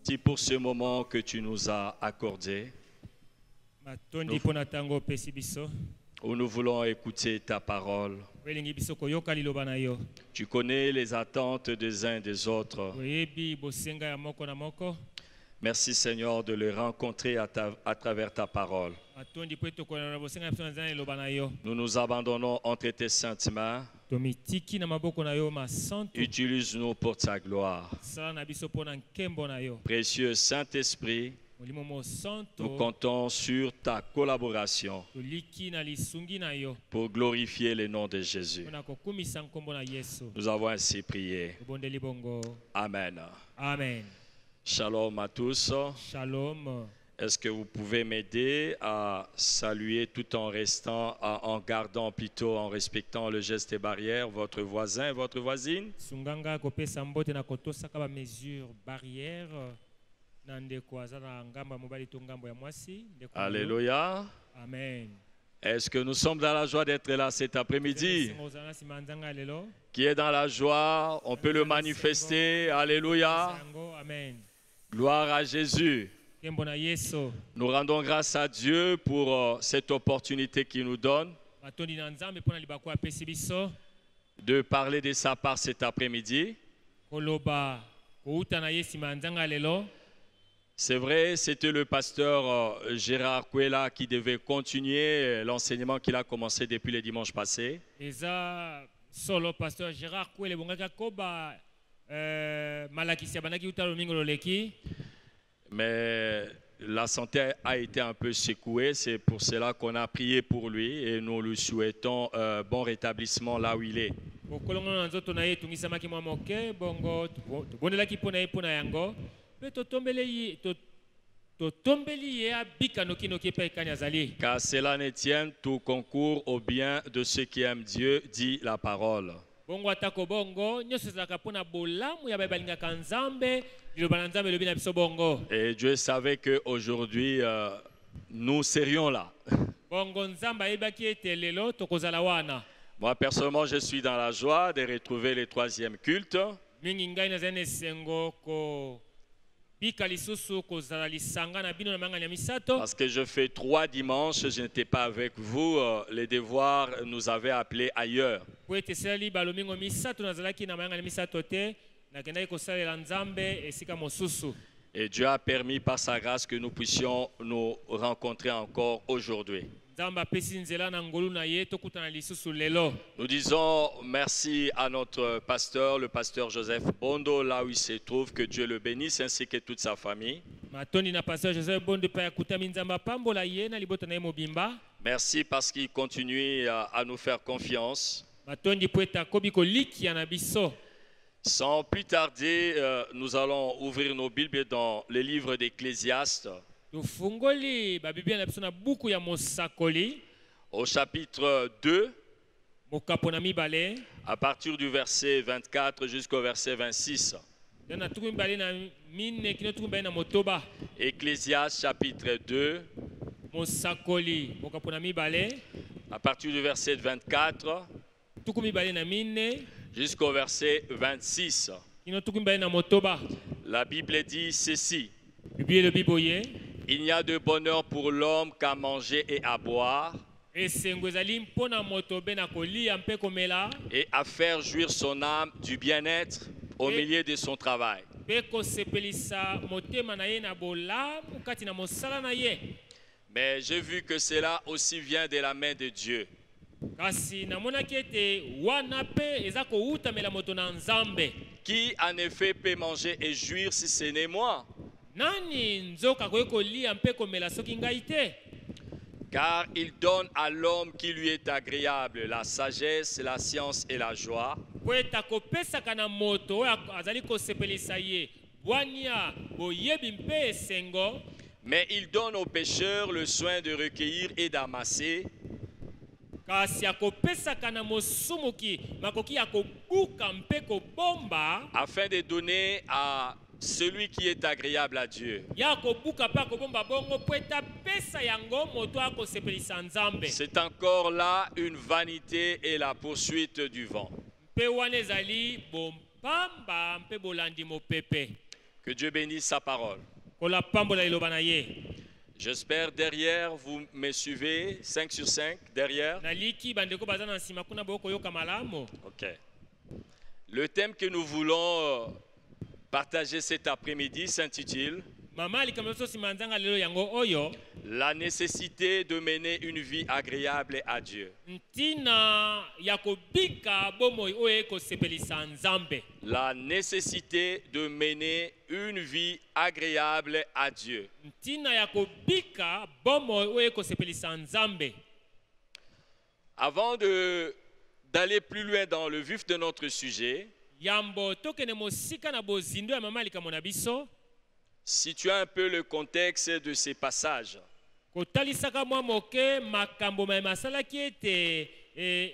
Merci pour ce moment que tu nous as accordé, où nous voulons écouter ta parole. Tu connais les attentes des uns et des autres. Merci Seigneur de les rencontrer à travers ta parole. Nous nous abandonnons entre tes saintes mains. Utilise-nous pour ta gloire. Précieux Saint-Esprit, nous comptons sur ta collaboration pour glorifier le nom de Jésus. Nous avons ainsi prié. Amen. Amen. Shalom à tous. Shalom. Est-ce que vous pouvez m'aider à saluer tout en restant, en gardant plutôt, en respectant le geste et barrière, votre voisin et votre voisine? Sunganga kopesa mbote na kotosaka ba mesure barrière na ndeko azana ngamba mobali to ngambo ya mwasi. Alléluia. Amen. Est-ce que nous sommes dans la joie d'être là cet après-midi? Qui est dans la joie, on peut le manifester. Alléluia. Amen. Gloire à Jésus. Nous rendons grâce à Dieu pour cette opportunité qu'il nous donne de parler de sa part cet après-midi. C'est vrai, c'était le pasteur Gérard Kouela qui devait continuer l'enseignement qu'il a commencé depuis le dimanche passé. Solo pasteur Gérard Kouela mais la santé a été un peu secouée, c'est pour cela qu'on a prié pour lui et nous lui souhaitons bon rétablissement là où il est. Car cela ne tient tout concours au bien de ceux qui aiment Dieu, dit la parole. Et Dieu savait qu'aujourd'hui, nous serions là. Moi, personnellement, je suis dans la joie de retrouver le troisième culte. Parce que je fais 3 dimanches, je n'étais pas avec vous. Les devoirs nous avaient appelés ailleurs. Et Dieu a permis par sa grâce que nous puissions nous rencontrer encore aujourd'hui. Nous disons merci à notre pasteur, le pasteur Joseph Bondo, là où il se trouve, que Dieu le bénisse ainsi que toute sa famille. Merci parce qu'il continue à nous faire confiance. Sans plus tarder, nous allons ouvrir nos Bibles dans le livre d'Ecclésiaste. Au chapitre 2, à partir du verset 24 jusqu'au verset 26. Ecclésiaste chapitre 2, à partir du verset 24 jusqu'au verset 26. La Bible dit ceci. Il n'y a de bonheur pour l'homme qu'à manger et à boire, et à faire jouir son âme du bien-être au milieu de son travail. Mais j'ai vu que cela aussi vient de la main de Dieu. Qui en effet peut manger et jouir si ce n'est moi? Car il donne à l'homme qui lui est agréable la sagesse, la science et la joie. Mais il donne aux pécheurs le soin de recueillir et d'amasser. Afin de donner à celui qui est agréable à Dieu. C'est encore là une vanité et la poursuite du vent. Que Dieu bénisse sa parole. kolapambola liloba na ye. J'espère derrière, vous me suivez, 5 sur 5, derrière. Naliki bandeko baza na nsima kuna boko yoka malamu. Ok. Le thème que nous voulons partager cet après-midi s'intitule Mama likambo so simanzanga lelo yango oyo. La nécessité de mener une vie agréable à Dieu. Ntina ya kobika bomoi oyo kosepelisa nzambe. La nécessité de mener une vie agréable à Dieu. Ntina ya kobika bomoi oyo kosepelisa nzambe. Avant d'aller plus loin dans le vif de notre sujet, Yambo tokene mosika na bozindo ya mama likambo na biso. situons un peu le contexte de ces passages. Kotalisaka mwa moke makambo masalaki ete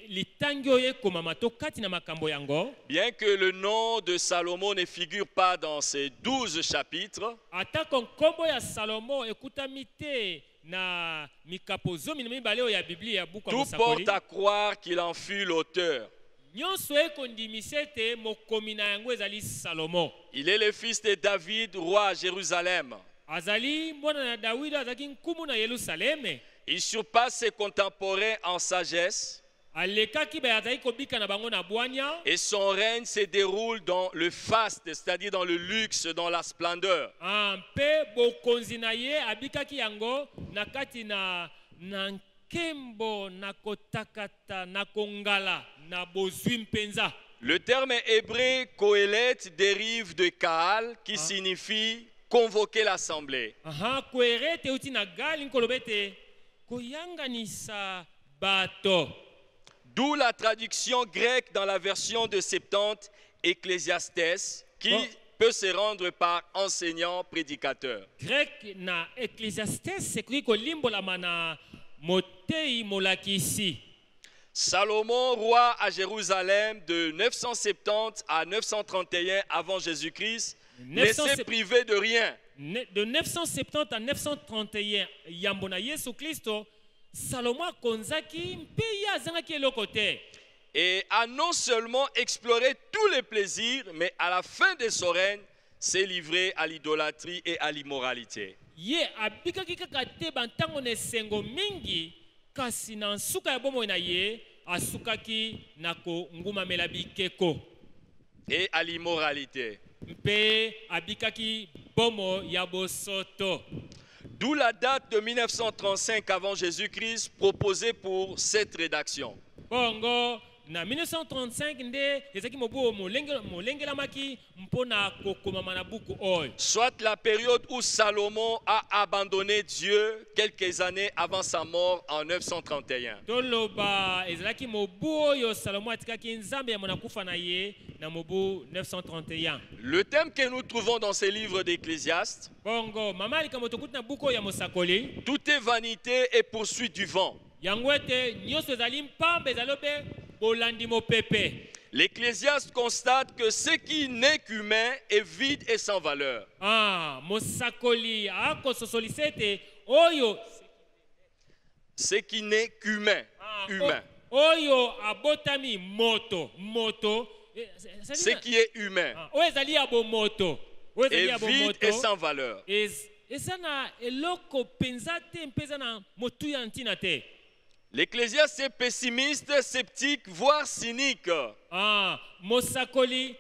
litangi oyo ekomama tokati na makambo yango. Bien que le nom de Salomon ne figure pas dans ces 12 chapitres, Atako nkombo ya Salomo ekutami te na mikapo zomi na mibale oyo ya Biblia ya buku ya tout mosakoli. porte à croire qu'il en fut l'auteur. Nyonso ekondimisa ete mokomi na yango ezali Salomo. Il est le fils de David, roi à Jérusalem. Azali mwana na Dawidi azalaki nkumu na Yerusaleme. Il surpasse ses contemporains en sagesse Alekaki ba azali kobika na bango na bwanya. et son règne se déroule dans le faste, c'est-à-dire dans le luxe, dans la splendeur. Mpe bokonzi na ye abikaki yango na kati na nkembo na kotakata na kongala na bozwi mpenza. Le terme hébreu Kohelet dérive de Kaal qui signifie convoquer l'assemblée. Koherete uti na gali nkolobete koyanganisa bato. D'où la traduction grecque dans la version de Septante, Ecclésiastes, qui peut se rendre par enseignant, prédicateur. Grec na Ecclésiastes sekui kolimbolama na motei molakisi. Salomon, roi à Jérusalem de 970 à 931 avant Jésus-Christ, ne s'est privé de rien. De 970 à 931 yambo na Yesu Kristo, Salomo akonzaki mpe ye azangaki eloko te. Et a non seulement exploré tous les plaisirs, mais à la fin de son règne, s'est livré à l'idolâtrie et à l'immoralité. Ye abikaki kaka te bantango na esengo mingi, kasi na nsuka ya bomoi na ye asukaki na kongumamela bikeko. Et à l'immoralité. Mpe abikaki bomo ya bosoto. D'où la date de 1935 avant Jésus-Christ proposée pour cette rédaction. Bongo na 1935 nde ezaki mobu molengelamaki mpona kokomama na buku oyo. Soit la période où Salomon a abandonné Dieu quelques années avant sa mort en 931. Toloba ezalaki mobu oyo Salomo atikaki nzambe ya monakufa na ye na mobu 931. Le thème que nous trouvons dans ces livres d'Ecclésiaste, Bongo mama likambo tokuti na buku ya mosakoli. tout est vanité et poursuite du vent. Yango ete nyonso ezali mpambe ezalobe bolandi mopepe. L'Ecclésiaste constate que ce qui n'est qu'humain est vide et sans valeur. Mosakoli akososolisa ete oyo Ce qui n'est qu'humain, humain. Oyo abotami moto. Ce qui est humain Oyo ezali abo moto. est vide et sans valeur. Eza na eloko penza te mpeza na motu ya ntina te. L'Ecclésiaste est pessimiste, sceptique, voire cynique. Mosakoli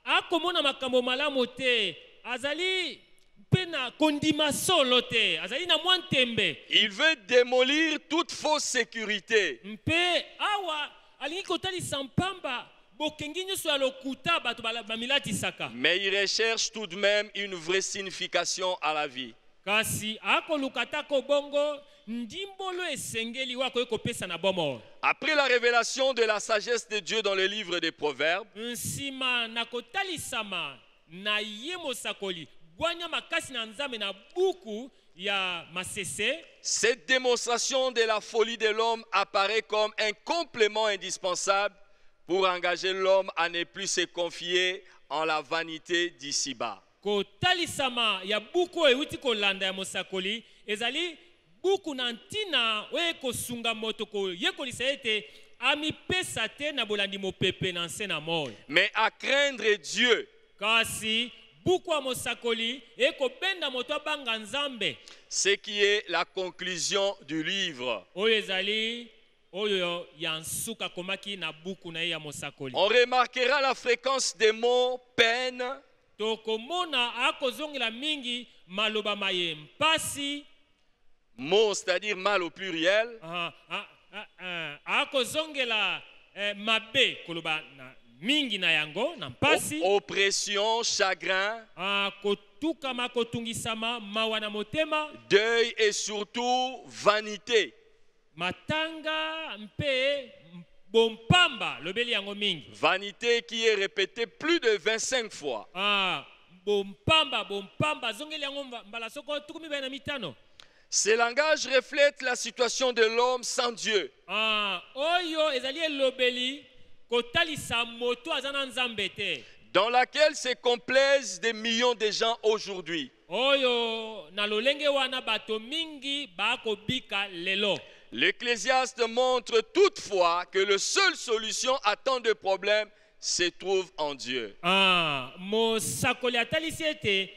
akomona makambo malamu te, azali mpe na kondima solo te, azali na mwa ntembe. Il veut démolir toute fausse sécurité. Mpe awa alingi kotalisa mpamba bokengi nyonso ya lokuta bato bamilatisaka. Mais il recherche tout de même une vraie signification à la vie. Kasi akoluka tako bongo ndimbolo esengeli wako ekopesa na bomo. Après la révélation de la sagesse de Dieu dans le livre des Proverbes, Nsima na kotalisama na ye mosakoli bwanya makasi na nzambe na buku ya masese. cette démonstration de la folie de l'homme apparaît comme un complément indispensable pour engager l'homme à ne plus se confier en la vanité d'ici-bas. Kotalisama ya buku euti kolanda ya mosakoli ezali buku na ntina oye kosunga moto ko yekolisa ete amipesa te na bolandi mopepe na nse na moi. Mais à craindre Dieu Kasi buku ya mosakoli ekobenda moto abanga nzambe. Ce qui est la conclusion du livre. Oyo ezali oyo ya nsuka komaki na buku na ye ya mosakoli. On remarquera la fréquence des mots peine, Tokomona akozongela mingi maloba maye mpasi, mots c'est-à-dire mal au pluriel, akozongela mabe koloba na mingi na yango na mpasi, oppression, chagrin, kotukama kotungisama mawa na motema, deuil et surtout vanité. matanga mpe bompamba lobeli yango mingi. Vanité qui est répétée plus de 25 fois. Bompamba zongeli yango mbala soko tukumi bana mitano. Ce langage reflète la situation de l'homme sans Dieu. Oyo ezali lobeli kotalisa moto azana nzambe te, dans laquelle se complaisent des millions de gens aujourd'hui. Oyo na lolenge wana bato mingi bakobika lelo. L'Ecclésiaste montre toutefois que la seule solution à tant de problèmes se trouve en Dieu. Mosakoli atalisi ete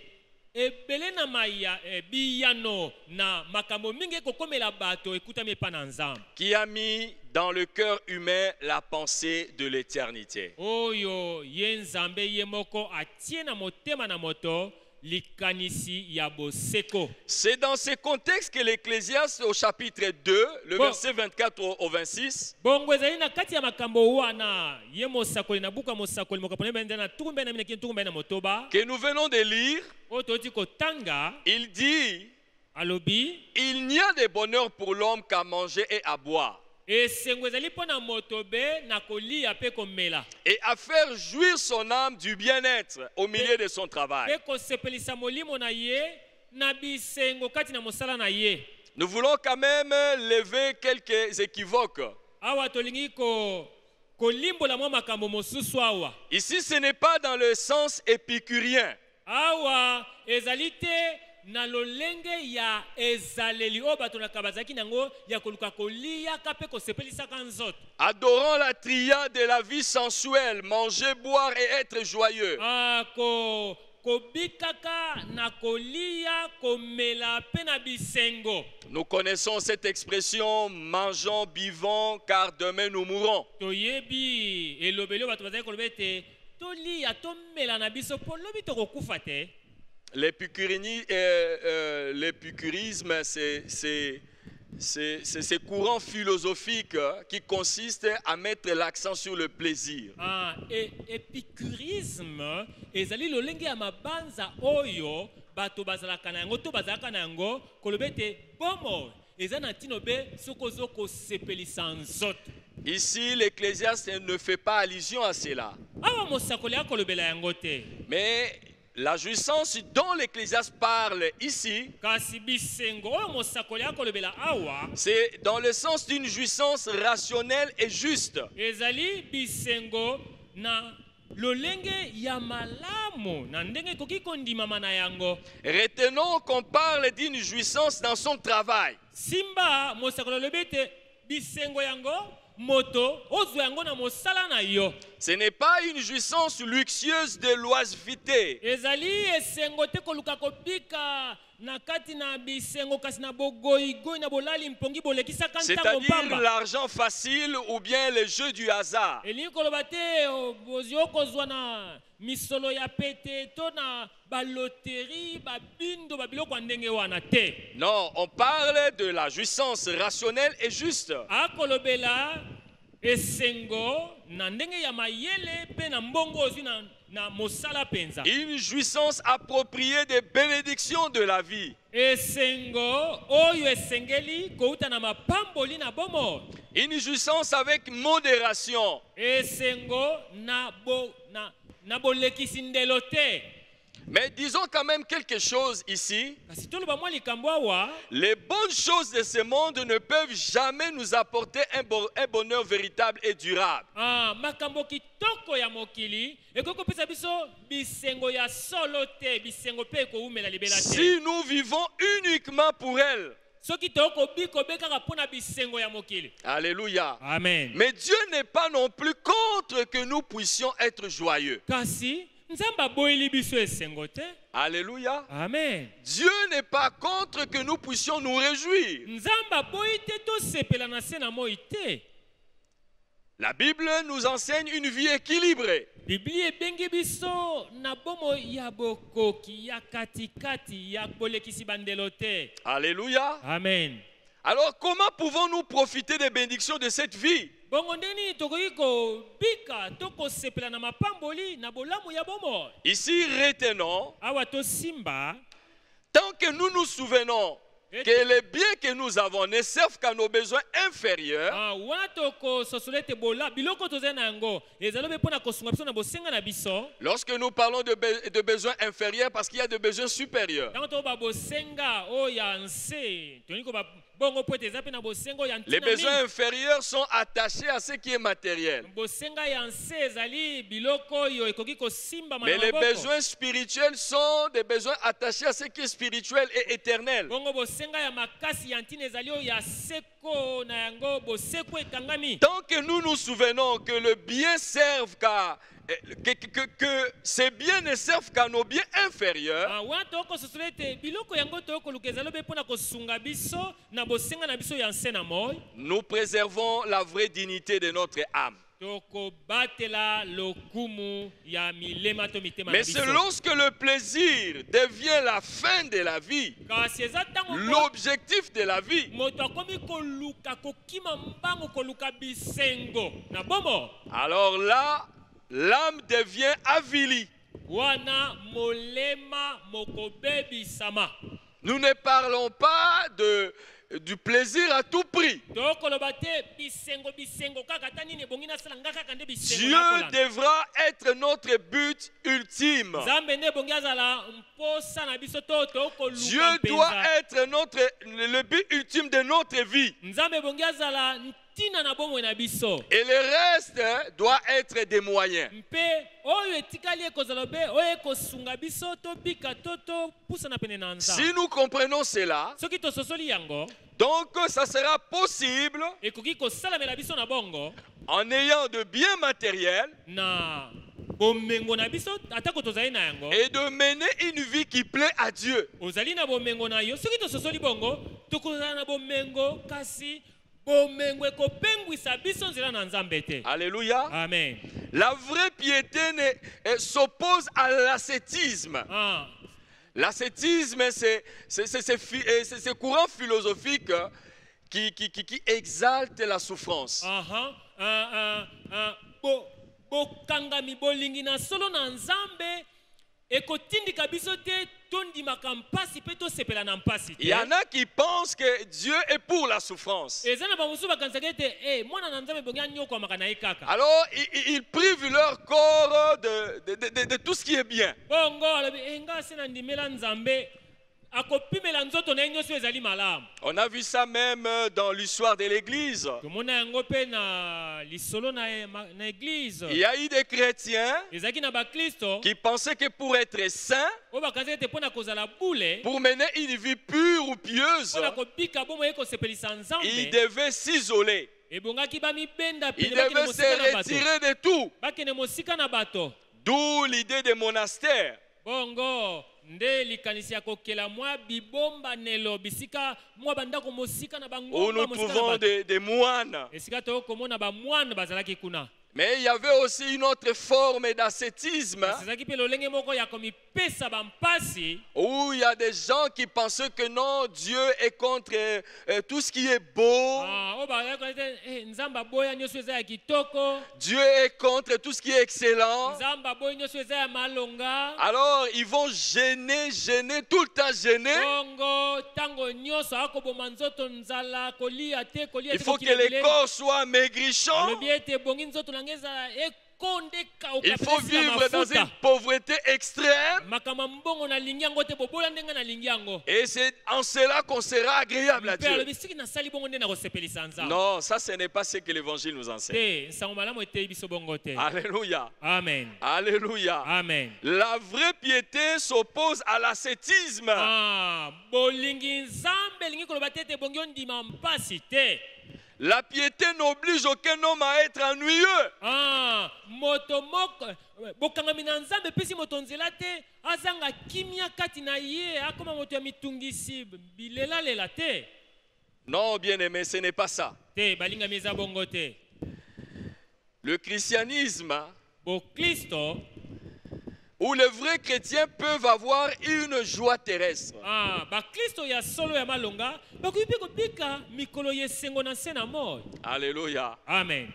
ebele na maya biyano na makambo mingi kokomela bato ekutami epa na nzambe, qui a mis dans le cœur humain la pensée de l'éternité. Oyo ye nzambe ye moko atie na motema na moto likanisi ya boseko. C'est dans ce contexte que l'Ecclésiaste au chapitre 2, le verset 24 au 26, bongo ezali na kati ya makambo wana ye mosakoli na buka mosakoli mokapone bende na tukumbe na mineki tukumbe na motoba que nous venons de lire, ototi kotanga, il dit, alobi il n'y a de bonheur pour l'homme qu'à manger et à boire, esengo ezali pona motobe na kolia pe komela, et à faire jouir son âme du bien-être au milieu de son travail. pe kosepelisa molimo na ye na bisengo kati na mosala na ye. Nous voulons quand même lever quelques équivoques. Awa tolingi kolimbola mwa makambo mosusu awa. Ici, ce n'est pas dans le sens épicurien. Awa ezali te na lolenge ya ezaleli o bato na kabazaki nango ya koluka kolia kape kosepelisa kanzoto. Adorant la triade de la vie sensuelle, manger, boire et être joyeux. Kobikaka na kolia komela pe na bisengo. Nous connaissons cette expression, mangeons, buvons, car demain nous mourrons. Toyebi elobeli bato bazali koloba ete tolia tomela na biso po lobi tokokufa te. L'épicurisme, c'est ce courant philosophique qui consiste à mettre l'accent sur le plaisir. Épicurisme ezali lolenge ya mabanza oyo bato bazalaka na yango to bazalaka na yango koloba ete bomo eza na ntino be sokozo kosepelisa nzoto. Ici, l'Ecclésiaste ne fait pas allusion à cela. Awa mosakoli akolobela yango te. Mais la jouissance dont l'Ecclésiaste parle ici, c'est dans le sens d'une jouissance rationnelle et juste. Retenons qu'on parle d'une jouissance dans son travail. Simba moto ozwa yango na mosala na yo. Ce n'est pas une jouissance luxueuse de l'oisiveté. Ezali esengo te koluka kobika na kati na bisengo kasi na bogoyi goyi na bolali mpongi bolekisa kanta c'est-à-dire kompamba. L'argent facile ou bien les jeux du hasard. Eli koloba te bozio kozwa na misolo ya pete to na baloterie babindo babiloko ndenge wana te. Non, on parle de la jouissance rationnelle et juste. Akolobela esengo na ndenge ya mayele pe na mbongo ozwi na mosala penza. Une jouissance appropriée des bénédictions de la vie. Esengo oyo esengeli kouta na mapamboli na bomo. Une jouissance avec modération. Esengo na bolekisi ndelo te. Mais disons quand même quelque chose ici. Les bonnes choses de ce monde ne peuvent jamais nous apporter un bonheur véritable et durable. Si nous vivons uniquement pour elles. Alléluia. Amen. Mais Dieu n'est pas non plus contre que nous puissions être joyeux. Nzamba boyeli biso esengo te. Alléluia. Amen. Dieu n'est pas contre que nous puissions nous réjouir. Nzamba boyi te to sepela na se na moi te. La Bible nous enseigne une vie équilibrée. Biblia ebengi biso na bomo ya bokoki ya katikati ya bolekisi bandelo te. Alléluia. Amen. Alors comment pouvons-nous profiter des bénédictions de cette vie? Bongo ndeni tokoki kobika to kosepela na mapamboli na bolamu ya bomo. Ici, retenons, Awa to simba. tant que nous nous souvenons que les biens que nous avons ne servent qu'à nos besoins inférieurs, Wana toko sosolete bola biloko toza na yango ezalobe pona kosunga biso na bosenga na biso. lorsque nous parlons de besoins inférieurs, parce qu'il y a des besoins supérieurs. Tango to ba bosenga o ya nse toni ko ba bongo po eza pe na bosengo ya ntina. Les besoins inférieurs sont attachés à ce qui est matériel. Bosenga ya nse ezali biloko yo ekoki kosimba Mais mana les maboko. besoins spirituels sont des besoins attachés à ce qui est spirituel et éternel. Bongo bosenga ya makasi ya ntina ezali o ya seko na yango boseko ekangami. Tant que nous nous souvenons que le bien serve que ces biens ne servent qu'à nos biens inférieurs, Wana toko sosolete biloko yango toko luka ezalobe pona kosunga biso na bosenga na biso ya nse na moi. nous préservons la vraie dignité de notre âme. Toko batela lokumu ya milema to mitema na Mais biso. c'est lorsque le plaisir devient la fin de la vie, Kasi eza tango l'objectif de la vie, moto akomi koluka kokima mbango koluka bisengo na bomo. alors là, l'âme devient avilie. Wana molema mokobebisama. Nous ne parlons pas du plaisir à tout prix. Tokoloba te bisengo kaka tani ne bongi na sala ngaka kande bisengo Dieu na kolanda. devra être notre but ultime. Zambe ne bongi azala mposa na biso to tokoluka Dieu mpenza. doit être le but ultime de notre vie. Nzambe bongi azala ntina na bomo na biso. Et le reste doit être des moyens. Mpe oyo etikali ekozala be oyo ekosunga biso to bika to pusa na pene na nza. Si nous comprenons cela, Soki tososoli yango donc ça sera possible ekoki kosalamela biso na bongo en ayant de biens matériels na bomengo na biso atako tozali na yango et de mener une vie qui plaît à Dieu. ozali na bomengo na yo soki tososoli bongo tokozala na bomengo kasi bomengo ekopengwisa biso nzela na nzambe te. Alléluia. Amen. La vraie piété s'oppose à l'ascétisme. L'ascétisme, c'est ce courant philosophique qui exalte la souffrance. Bokangami bolingi na solo na nzambe ekotindika biso te tondimaka mpasi pe tosepela na mpasi te. Il y en a qui pensent que Dieu est pour la souffrance. Eza na bamosusu bakanisaka ete mwana na nzambe bongi anyokwamaka na ye kaka. Alors, ils privent leur corps de tout ce qui est bien. Bongo alobi nga se na ndimela nzambe akopimela nzoto na ye nyonso ezali malamu. On a vu ça même dans l'histoire de l'Église. Tomona yango pe na lisolo na église. Il y a eu des chrétiens Ezaki na bakristo qui pensaient que pour être saints, oyo bakanisaka ete mpona kozala bule pour mener une vie pure ou pieuse, mpona kobika bomo ye kosepelisa ils nzambe devaient s'isoler. ebongaki bamibenda Ils pene bakende devaient mosika na se bato. retirer de tout. Bakende mosika na bato. D'où l'idée des monastères. Bongo nde likanisi ya kokela mwa bibombanelo bisika mwa bandako mosika na Où bangomba nous mosika na trouvons bato. des moines. Esika tokomona bamwana bazalaki kuna. Mais il y avait aussi une autre forme d'ascétisme Ezalaki pe lolenge moko ya komipesa bampasi où il y a des gens qui pensaient que non, Dieu est contre tout ce qui est beau. oyo bazalaki kona ete nzambe aboya nyonso eza ya kitoko, Dieu est contre tout ce qui est excellent. nzambe aboyi nyonso eza ya malonga. Alors ils vont gêner, tout le temps gêner. Bongo tango nyonso akoboma nzoto nzala kolia te Il faut que les corps soient maigrichons. alobi ete bongi nzoto na nge ezala ekonde kauka Il faut pesi na vivre dans une mafuta. pauvreté extrême. Makama mbongo nalingi yango te bobola ndenge nalingi yango. Et c'est en cela qu'on sera agréable à Mpe Dieu. alobi siki nasali bongo nde nakosepelisa nzambe. Non, ça ce n'est pas ce que l'évangile nous enseigne. Te nsango malamu eteyi biso bongo te. Alléluia. Amen. Alléluia. Amen. La vraie piété s'oppose à l'ascétisme. Bolingi nzambe elingi koloba te ete bongi ondima mpasi te. La piété n'oblige aucun homme à être ennuyeux. Ah, moto moko bokangami na nzambe pesi moto nzela te azanga kimia kati na ye akoma moto ya mitungisi bilela lela te. Non, bien-aimé, ce n'est pas ça. Te balingami eza bongo te. Le christianisme, Bo Kristo où les vrais chrétiens peuvent avoir une joie terrestre. ah ba Kristo ya solo ya malonga bakuipi kobika mikolo yesengo na se na moi. Alléluia. Amen.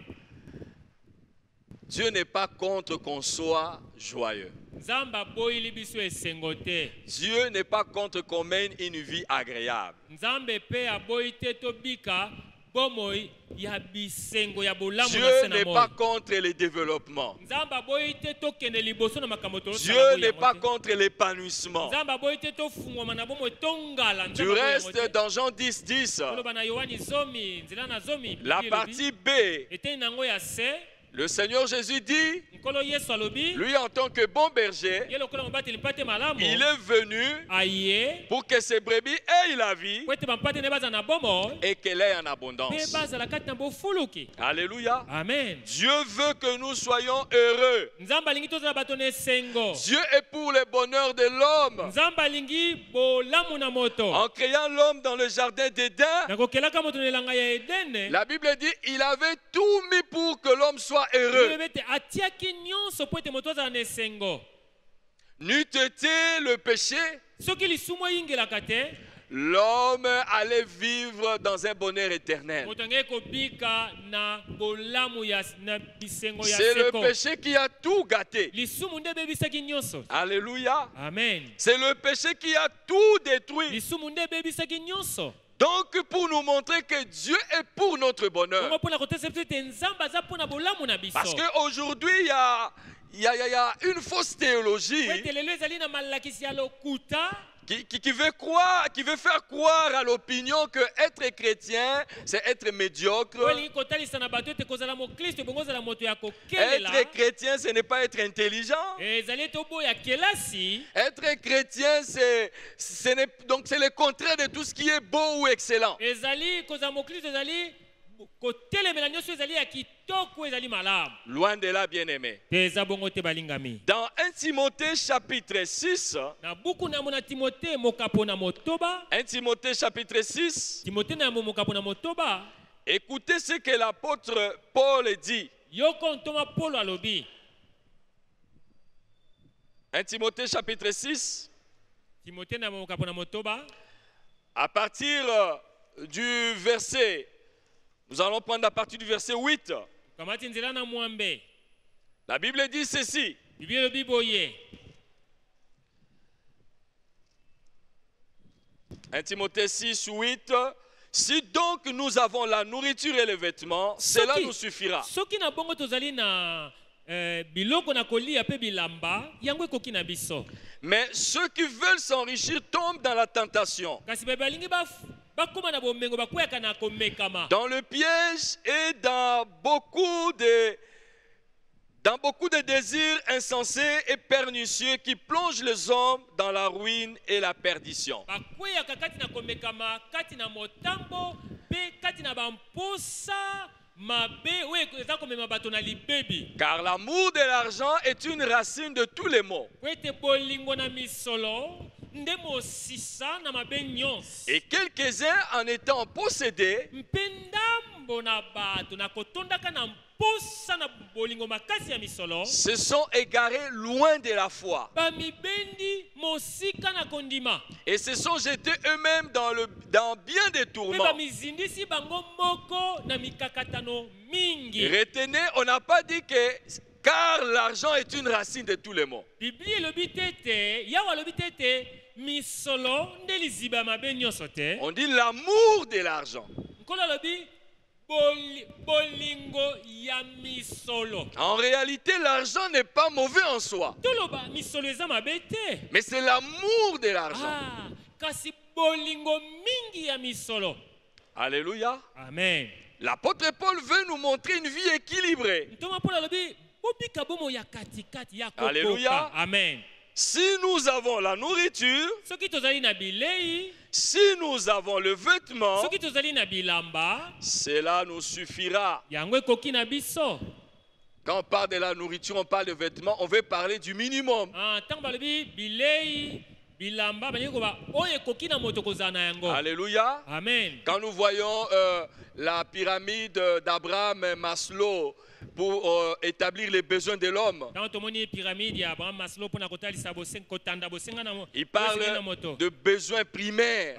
Dieu n'est pas contre qu'on soit joyeux. Nzamba boyili biso esengo te. Dieu n'est pas contre qu'on mène une vie agréable. Nzambe pe aboyi te tobika bomoi ya bisengo ya bolamu na Dieu se na n'est moi. pas contre le développement. Nzamba boyi te tokende liboso na makambo to. Dieu n'est pas contre l'épanouissement. Nzamba boyi te tofungwa na bomoi tongala. Tu restes dans Jean 10, 10. Koloba na Yohani zomi, nzela na zomi. La partie B, Ete nango ya se. le Seigneur Jésus dit, Nkolo Yesu alobi. lui en tant que bon berger, Ye lokola mobati lipate malamu. il est venu Aye. pour que ses brebis aient la vie Po ete bampate ne baza na bomo. et qu'elle ait en Pe abondance. bazala kati na bofuluki. Alléluia. Amen. Dieu veut que nous soyons heureux. Nzamba lingi tozala bato na esengo. Dieu est pour le bonheur de l'homme. Nzamba lingi bolamu na moto. En créant l'homme dans le jardin d'Éden, Nakokelaka moto na elanga ya Edene. la Bible dit il avait tout mis pour que l'homme soit heureux. Bete atiaki nyonso po ete moto azala na esengo. N'eût été le péché, Soki lisumu eyingelaka te, l'homme allait vivre dans un bonheur éternel. moto angeki kobika na bolamu ya na bisengo ya C'est le seko. péché qui a tout gâté. Lisumu nde ebebisaki nyonso. Alléluia. Amen. C'est le péché qui a tout détruit. Lisumu nde ebebisaki nyonso. Donc, pour nous montrer que Dieu est pour notre bonheur. Bongo mpona kotesa biso ete nzambe aza mpona bolamu na biso. Parce qu'aujourd'hui, il y a une fausse théologie Po ete lelo ezali na malakisi ya lokuta. qui veut faire croire à l'opinion que être chrétien, c'est être médiocre. Po elingi kotalisa na bato ete kozala mokristo bongo ozala moto ya kokelela. Être chrétien, ce n'est pas être intelligent. Ezali ete oboya kelasi. Être chrétien, c'est le contraire de tout ce qui est beau ou excellent. Ezali kozala mokristo ezali kotelemela nyonso ezali ya kitoko ezali malamu. Loin de là, bien-aimé. Te eza bongo te balingami. Dans 1 Timothée chapitre 6, Na buku na mona Timote mokapo na motoba. 1 Timothée chapitre 6, Timote na mokapo na motoba. écoutez ce que l'apôtre Paul dit. Yoko ntoma Paulo alobi. 1 Timothée chapitre 6, Timote na mokapo na motoba. à partir du verset, nous allons prendre à partir du verset 8. Kamati nzela na mwambe. La Bible dit ceci. Biblia elobi boye. 1 Timothée 6, 8. Si donc nous avons la nourriture et les vêtements, cela nous suffira. Soki na bongo tozali na biloko na kolia pe bilamba, yango ekoki na biso. Mais ceux qui veulent s'enrichir tombent dans la tentation, Kasi balingi bakoma na bomengo bakweyaka na komekama. dans le piège et dans beaucoup de désirs insensés et pernicieux qui plongent les hommes dans la ruine et la perdition. Bakweyaka kati na komekama, kati na motambo, pe kati na bamposa mabe oyo eza komema bato na libebi. Car l'amour de l'argent est une racine de tous les maux. Po ete bolingo na misolo nde mosisa na mabe nyonso. Et quelques-uns en étant possédés Mpe ndambo na bato na kotondaka na mposa na bolingo makasi ya misolo. se sont égarés loin de la foi Bamibendi mosika na kondima. et se sont jetés eux-mêmes dans bien des Pe tourments. bamizindisi bango moko na mikakatano mingi. Retenez, on n'a pas dit que car l'argent est une racine de tous les maux. Biblia elobi tete, yawa elobi tete, misolo nde liziba mabe nyonso te. On dit l'amour de l'argent. Nkolo elobi bolingo ya misolo. En réalité, l'argent n'est pas mauvais en soi, Toloba misolo eza mabe te. mais c'est l'amour de l'argent. Ah, kasi bolingo mingi ya misolo. Alléluia. Amen. L'apôtre Paul veut nous montrer une vie équilibrée. Ntoma Paul alobi bobika bomo ya katikati ya Alléluia. kokoka. Amen. Si nous avons la nourriture, soki tozali na bilei, si nous avons le vêtement, soki tozali na bilamba, cela nous suffira. yango ekoki na biso. Quand on parle de la nourriture, on parle de vêtements, on veut parler du minimum. Ntango balobi bilei, bilamba, balingi koba oyo ekoki na moto kozala na yango. Alléluia. Amen. Quand nous voyons la pyramide d'Abraham et Maslow pour établir les besoins de l'homme, Ntango tomoni pyramide ya Abraham Maslow mpona kotalisa kotanda bosenga na il parle de besoins primaires,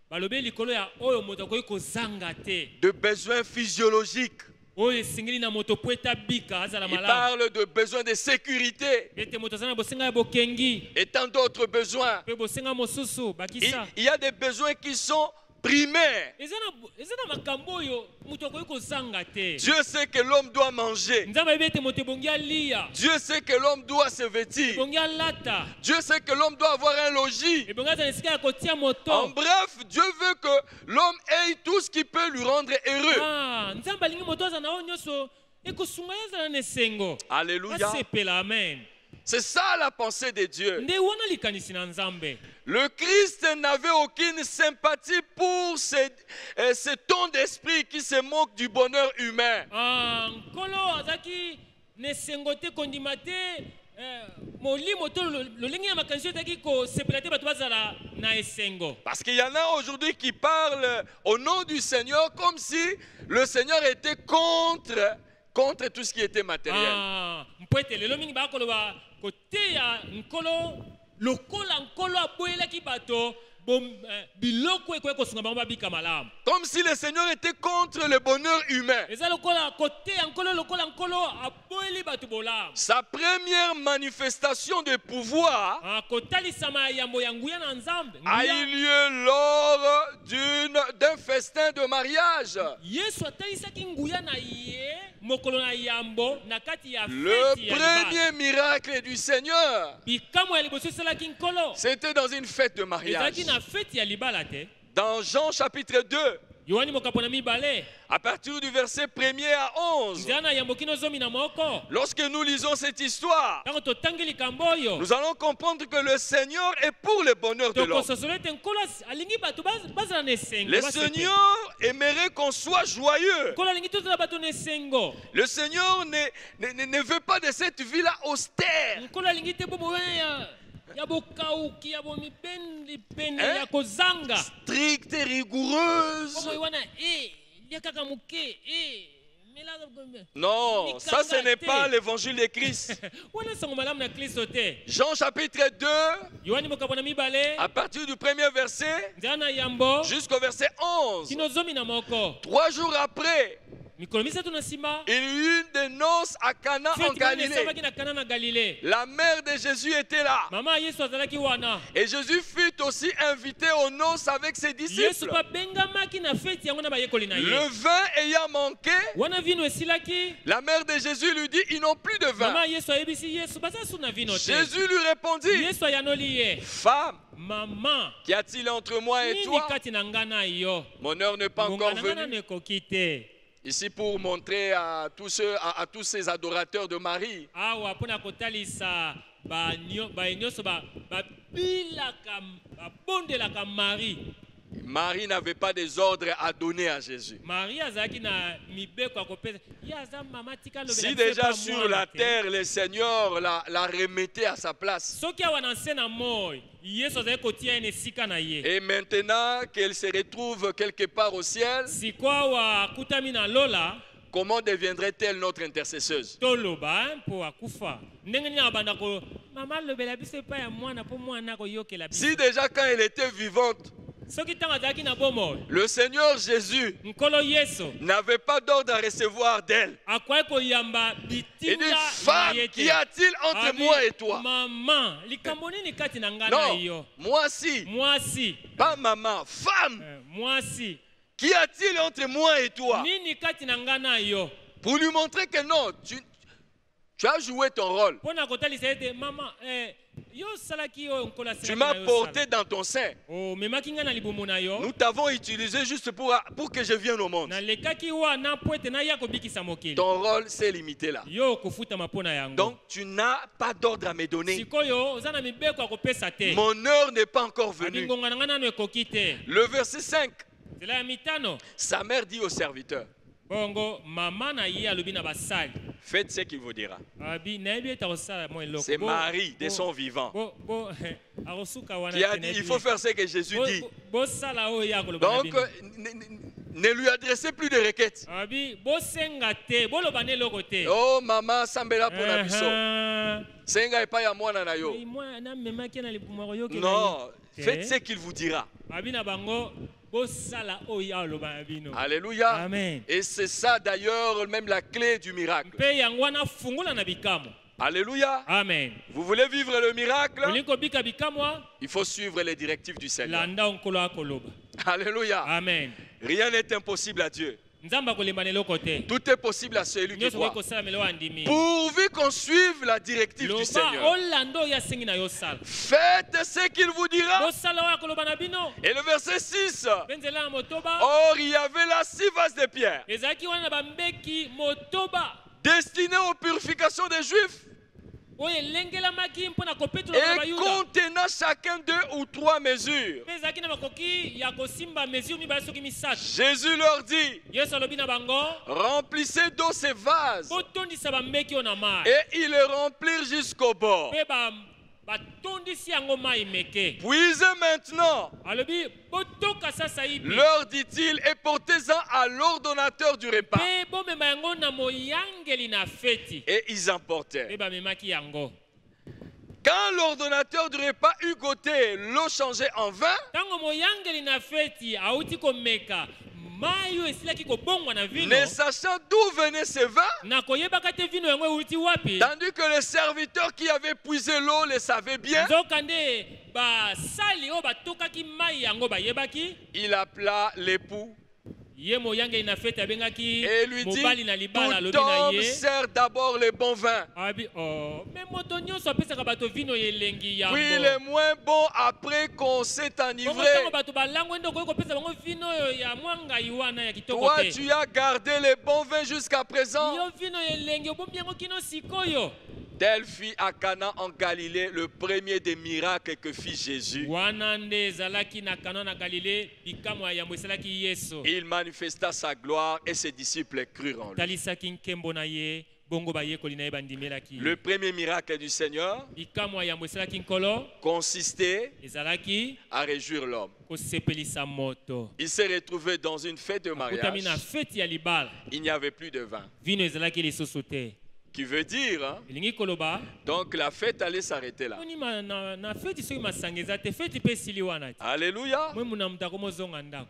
balobi likolo ya oyo moto akoki kozanga te, de besoins physiologiques. oyo esengeli na moto po etabika azala Il malamu. parle de besoins de sécurité Ete moto azala na bosenga ya bokengi et tant d'autres besoins. mpe bosenga mosusu bakisa. Il y a des besoins qui sont primaires. eza na makambo oyo moto akoki kozanga te. Dieu sait que l'homme doit manger. nzambe ayebi ete moto ebongi alia, Dieu sait que l'homme doit se vêtir. ebongi alata, Dieu sait que l'homme doit avoir un logis. ebongi aza na esika ya kotia En moto. bref, Dieu veut que l'homme ait tout ce qui peut lui rendre heureux. Nzambe alingi moto aza na oyo nyonso ekosunga ye azala na esengo. Alléluia. asepela. Amen. C'est ça la pensée de Dieu. nde wana likanisi na nzambe. Le Christ n'avait aucune sympathie pour ce ton d'esprit qui se moque du bonheur humain. nkolo azalaki na esengo te kondima te molimo to lolenge ya makanisi oyo ezalaki kosepela te bato bazala na esengo. Parce qu'il y en a aujourd'hui qui parlent au nom du Seigneur comme si le Seigneur était contre tout ce qui était matériel. mpo ete lelo mingi bakoloba koteya nkolo lokola nkolo aboyelaki bato biloko ekoki kosunga bango babika malamu. Comme si le Seigneur était contre le bonheur humain. eza lokola koteya nkolo lokola nkolo aboyeli bato bolamu. Sa première manifestation de pouvoir kotalisama ya yambo ya nguya na nzambe a eu lieu lors d'un festin de mariage. yesu atalisaki nguya na ye mokolo na yambo na kati ya Le feti ya libala. premier miracle du Seigneur, bikamwa ya liboso esalaki nkolo c'était dans une fête de mariage. ezalaki na feti ya libala te. Dans Jean chapitre 2, yohani mokapo na mibale à partir du verset 1er à 11, nzela na yambo kino zomi na moko. lorsque nous lisons cette histoire, ntango totangi likambo oyo nous allons comprendre que le Seigneur est pour le bonheur de l'homme. tokososola ete nkolo alingi bato bazala na esengo. Le Seigneur aimerait qu'on soit joyeux. nkolo alingi tozala bato na esengo. Le Seigneur ne veut pas de cette vie-là austère. nkolo alingi te bobo ya bokauki ya bomipende pende ya kozanga Stricte et rigoureuse. bomo wana lia kaka moke Non, ça ce n'est pas l'évangile de Christ. wana sango malamu na kristo te. Jean chapitre 2, yohani mokapo na mibale à partir du premier verset nzela na yambo jusqu'au verset 11. kino zomi na moko. 3 jours après, mikolo misato na nsima il y eut des noces à Cana en feti moko Galilée. esalaki na kana na galile. La mère de Jésus était là. mama ya yesu azalaki wana. Et Jésus fut aussi invité aux noces avec ses yesu disciples. mpe abengamaki na feti yango na bayekoli na ye. Le vin ayant manqué, wana vino esilaki la mère de Jésus lui dit, ils n'ont plus de vin. mama ya yesu ayebisi yesu baza su na vino te. Jésus lui répondit, yesu ayanoli ye femme, mama qu'y a-t-il entre moi et nini toi? kati na nga na yo. Mon heure n'est pas encore ngonga na nga nano venue. ekoki te. Ici pour montrer à tous ces adorateurs de Marie awa mpona kotalisa baye nyonso babilaka babondelaka Marie. Marie n'avait pas des ordres à donner à Jésus. Marie azalaki na mibeko ya kopesa ye aza mama tika lobela Si biso déjà pa sur mwana la te. terre, le Seigneur la remettait à sa place. soki awa na nse na moi yesu azali kotia ye na esika na ye. Et maintenant qu'elle se retrouve quelque part au ciel, siko awa akutami na lola comment deviendrait-elle notre intercesseuse? toloba mpo akufa ndenge nini abanda ko mama lobela biso epai ya mwana mpo mwana koyokela biso. Si déjà quand elle était vivante, soki ntango azalaki na bomoi le Seigneur Jésus nkolo yesu n'avait pas d'ordre à recevoir d'elle. akwai koyamba Il dit, bitinda na femme, ye te. qu'y a-t-il entre Abi, moi et toi? mama likambo nini kati na nga na Non, yo. moi si, mwasi pas maman, femme, mwasi qu'y a-t-il entre moi et toi? nini kati na nga na yo. Pour lui montrer que non, Tu as joué ton rôle. mpo na kotalisa ete mama yo osalaki oyo nkolo Tu asalaki m'as na yo porté osala. dans ton sein. omemaki ngai na libumu na yo Nous t'avons utilisé juste pour que je vienne au monde. nalekaki wana mpo ete naya kobikisa mokili Ton rôle s'est limité là. yo okofutama mpo na yango Donc tu n'as pas d'ordre à me donner. sikoyo oza na mibeko ya kopesa te Mon heure n'est pas encore venue. abingonga na ngai nano ekoki te Le verset 5, nzela ya mitano sa mère dit au serviteur, bongo mama na ye alobi na basali faites ce qu'il vous dira. abi nayebi ete akosala mwa eloko C'est Marie de son vivant akosuka wana qui a te dit, nayebi il faut faire ce que Jésus dit. bosala oyo ye akoloba na Donc bino ne lui adressez plus de requêtes. abi bosenga te boloba na eloko te Oh maman, sambela pour la biso. Aha. Senga epai ya mwana na yo. Ei, mwana namemaki na libumu akoyoki na Non, ye. faites Te. ce qu'il vous dira. abi na bango bosala oyo aloba na bino Alléluia. amen Et c'est ça d'ailleurs même la clé du miracle. mpe yango wana fungola na bikamo Alléluia. amen Vous voulez vivre le miracle? olingi kobika bikamwa Il faut suivre les directives du Seigneur. landa nkolo akoloba Alléluia. amen Rien n'est impossible à Dieu. nzambe akolemba na eloko te Tout est possible à celui qui nyonso koki croit. kosala melo andimi Pourvu qu'on suive la directive du loba Seigneur. olanda oyo asengi na yo sala Faites ce qu'il vous dira. bosala oyo akoloba na bino Et le verset 6. mpe nzela ya motoba Or, il y avait là 6 vases de pierre ezalaki wana na bambeki motoba destinés aux purifications des Juifs oyo elengelamaki mpo na kopetola na et bayuda contenant chacun 2 ou 3 mesures. mpe ezalaki na makoki ya kosimba mesure mibale soki misato Jésus leur dit, yesu alobi na bango remplissez d'eau ces vases. botondisa bambeki oyo na mai Et ils les remplirent jusqu'au bord. mpe batondisi yango mai meke Puisez maintenant, alobi botoka sasa hivi leur dit-il, et portez-en à l'ordonnateur du repas. mpe bomema yango na moyangeli na feti Et ils emportèrent. mpe bamemaki yango Quand l'ordonnateur du repas eut goûté l'eau changée en vin, ntango moyangeli na feti auti komeka mai oyo esilaki kobongwa na vino ne sachant d'où venait ce vin, na koyebaka te vino yango euti wapi tandis que les serviteurs qui avaient puisé l'eau le savaient bien, nzoka nde basali oyo batokaki mai yango bayebaki il appela l'époux ye moyangeli na feti abengaki et lui dit, mobali na libala tout alobi na homme ye sert d'abord le bon vin, abi me moto nyonso apesaka bato vino elengi yango puis le moins bon après qu'on s'est bongo enivré. ntango bato balangwe nde okoki kopesa bango vino oyo ya mwa ngai wana ya kitoko Toi, te tu as gardé le bon vin jusqu'à présent. yo vino elengi obombi yango kino sikoyo Tel fit à Cana en Galilée le premier des miracles que fit Jésus. wana nde ezalaki na kana na galile bikamwa ya yambo esalaki yesu Il manifesta sa gloire et ses disciples crurent en lui. talisaki nkembo na ye bongo bayekoli na ye bandimelaki Le premier miracle du Seigneur bikamwa ya yambo esalaki nkolo consistait ezalaki à réjouir l'homme. kosepelisa moto Il s'est retrouvé dans une fête de akutami na mariage. feti ya libala Il n'y avait plus de vin. vino ezalaki lisusu te Qui veut dire, hein, elingi koloba donc la fête allait s'arrêter là. oni na feti soki masanga eza te feti mpe esili wana te Alléluia. mwe muna moto akomozonga ndako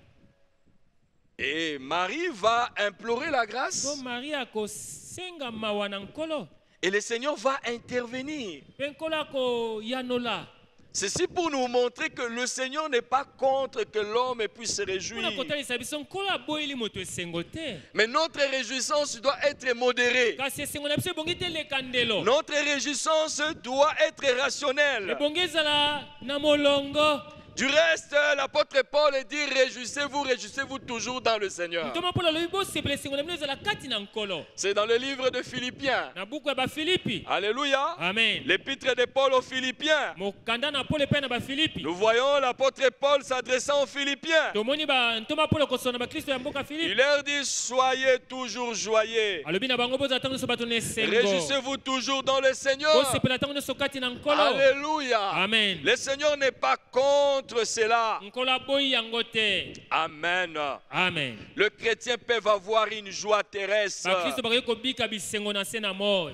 Et Marie va implorer la po grâce. marie akosenga mawa na nkolo Et le Seigneur va intervenir. mpe nkolo akoyanola Ceci pour nous montrer que le Seigneur n'est pas contre que l'homme puisse se mpona réjouir. kotalisa biso nkolo aboyeli moto esengo te Mais notre réjouissance doit être modérée. kasi esengo na biso ebongi te eleka ndelo Notre réjouissance doit être rationnelle. ebongi ezala na molongo Du reste, l'apôtre Paul dit, réjouissez-vous toujours dans le Seigneur. ntoma mpona alobi bosepela esengo na bino ezala kati na nkolo C'est dans le livre de Philippiens. na buku ya bafilipi Alléluia. amen L'épître de Paul aux Philippiens. mokanda na polo epai na bafilipi Nous voyons l'apôtre Paul s'adressant aux Philippiens. tomoni ntoma mpolo kosola na bakristo ya mboka Il filipi leur dit, soyez toujours joyeux. alobi na bango bozala ntango nyonso bato na esengo Réjouissez-vous toujours dans le Seigneur. bosepela ntango nyonso kati na nkolo Alléluia. amen Le Seigneur n'est pas contre cela. nkolo aboyi yango te Amen. amen Le chrétien peut avoir une joie terrestre. bakristo bakoki kobika bisengo na se na moi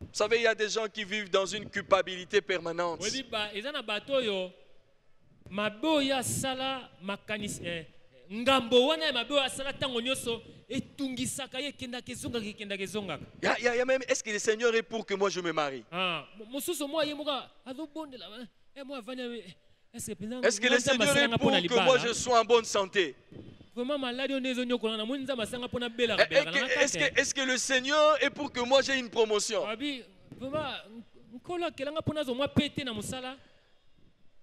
Vous savez, il y a des gens qui vivent dans une culpabilité permanente. oyebi eza na bato oyo mabe oyo asala makanisi ngambo wana ya mabe oyo asala ntango nyonso etungisaka ye ekendaka ezongaka Il y a même, est-ce que le Seigneur est pour que moi je me marie? mosusu mwa ye moko azobondela mwa avandi Est-ce que le Seigneur est pour que moi je sois en bonne santé? vraiment malade on ezonyokola na moni nzamba sanga pona bela Est-ce bela na que, kate. est-ce que le Seigneur est pour que moi j'ai une promotion? Abi vraiment nkola kelanga pona zo mwa pete na musala.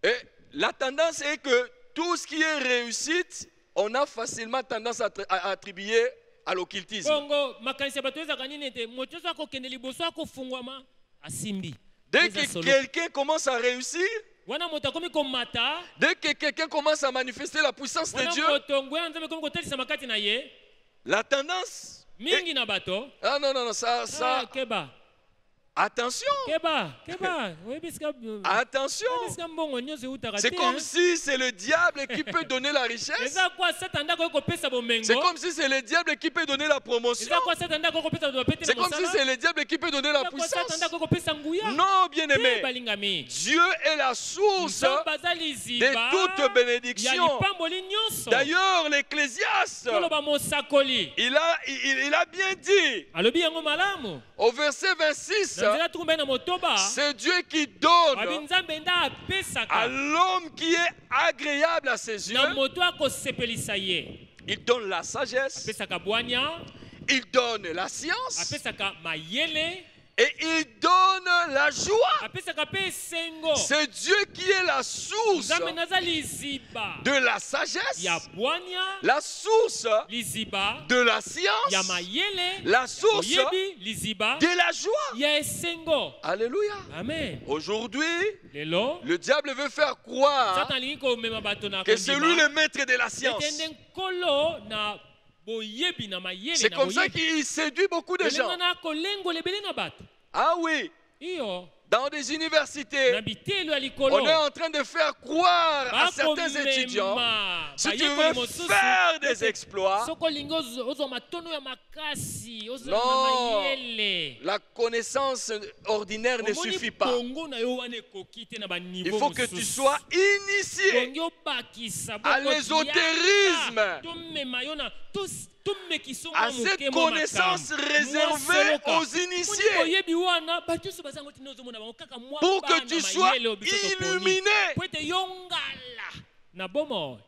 Et la tendance est que tout ce qui est réussite, on a facilement tendance à attribuer à l'occultisme. Bongo makanisi bato ezaka nini te moto so akokende liboso akofungwama asimbi. Dès que quelqu'un commence à réussir, Wana moto akomi komata. dès que quelqu'un commence à manifester la puissance de Dieu, Wana moto ngwe nzambe komi kotalisa makati na ye. la tendance Mingi na bato. Ah non, ça Keba. attention. Oui, Attention. C'est comme si c'est le diable qui peut donner la richesse. C'est comme si c'est le diable qui peut donner la promotion. C'est comme si c'est le diable qui peut donner la puissance. Non, bien-aimé. Dieu est la source de toute bénédiction. D'ailleurs, l'Ecclésiaste, il a bien dit au verset 26, c'est Dieu qui donne à l'homme qui est agréable à ses yeux. Il donne la sagesse, il donne la science et il donne la joie. C'est Dieu qui est la source de la sagesse, la source de la science, la source de la joie. Alléluia. Amen. Aujourd'hui, le diable veut faire croire que c'est lui le maître de la science. C'est comme ça qu'il séduit beaucoup de gens. Ah oui. Dans des universités, on est en train de faire croire à certains étudiants, si tu veux faire des exploits, non, la connaissance ordinaire ne suffit pas. Il faut que tu sois initié à l'ésotérisme, à cette connaissance réservée aux initiés, pour que tu sois illuminé.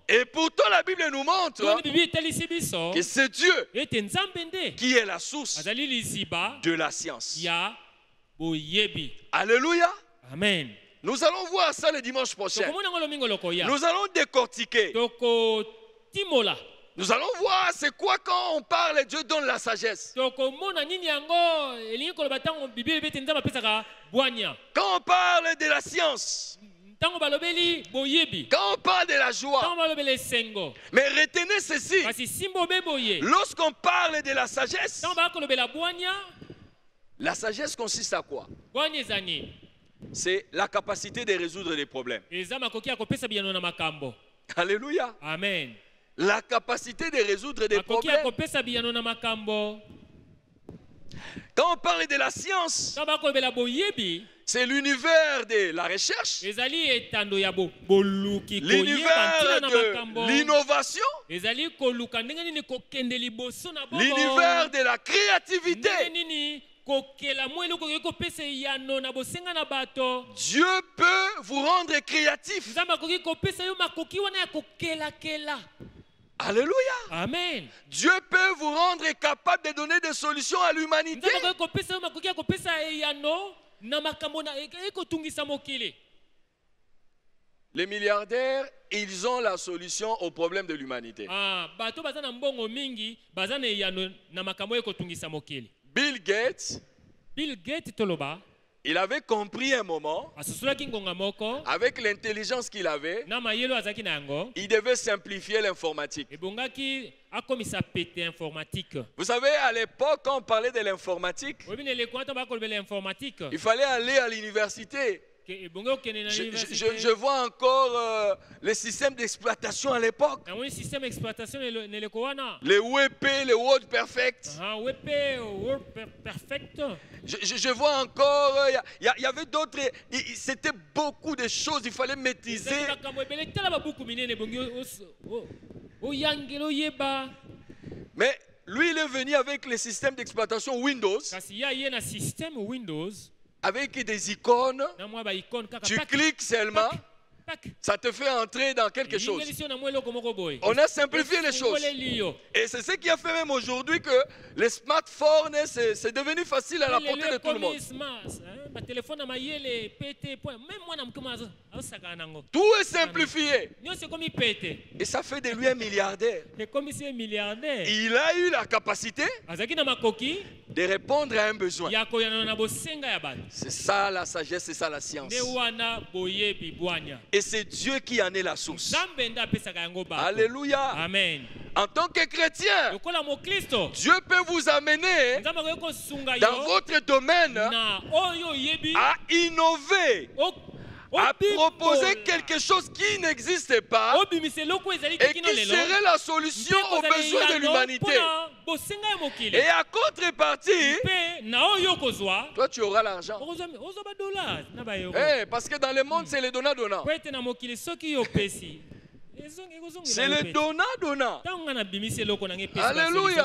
Et pourtant la Bible nous montre que c'est Dieu qui est la source de la science. Alléluia. Amen. Nous allons voir ça le dimanche prochain. Nous allons décortiquer. Nous allons voir c'est quoi quand on parle Dieu donne la sagesse. Quand on parle de la science. Quand on parle de la joie. Mais retenez ceci. Lorsqu'on parle de la sagesse, la sagesse consiste à quoi? C'est la capacité de résoudre les problèmes. Alléluia. Amen. La capacité de résoudre des problèmes. Quand on parle de la science, c'est l'univers de la recherche, l'univers de l'innovation, l'univers de la créativité. Dieu peut vous rendre créatif. Alléluia. Amen. Dieu peut vous rendre capable de donner des solutions à l'humanité. Les milliardaires, ils ont la solution au problème de l'humanité. Bill Gates, il avait compris un moment, avec l'intelligence qu'il avait, il devait simplifier l'informatique. Vous savez, à l'époque, quand on parlait de l'informatique, il fallait aller à l'université. Je vois encore les systèmes d'exploitation à l'époque. Les WP, les Word Perfect. Je vois encore, il y avait d'autres, c'était beaucoup de choses, il fallait maîtriser. Mais lui, il est venu avec les systèmes d'exploitation Windows. Avec des icônes, tu cliques seulement Ça te fait entrer dans quelque chose. On a simplifié les choses. Et c'est ce qui a fait même aujourd'hui que les smartphones, c'est devenu facile à la portée de tout le monde. Tout est simplifié. Et ça fait de lui un milliardaire. Il a eu la capacité de répondre à un besoin. C'est ça la sagesse, c'est ça la science. Et c'est Dieu qui en est la source. Alléluia. Amen. En tant que chrétien, Dieu peut vous amener dans votre domaine à innover, à proposer quelque chose qui n'existe pas et qui serait la solution aux besoins de l'humanité. Et à contrepartie, toi tu auras l'argent. Parce que dans le monde, c'est le donnant-donnant. C'est le donnant-donnant. Alléluia.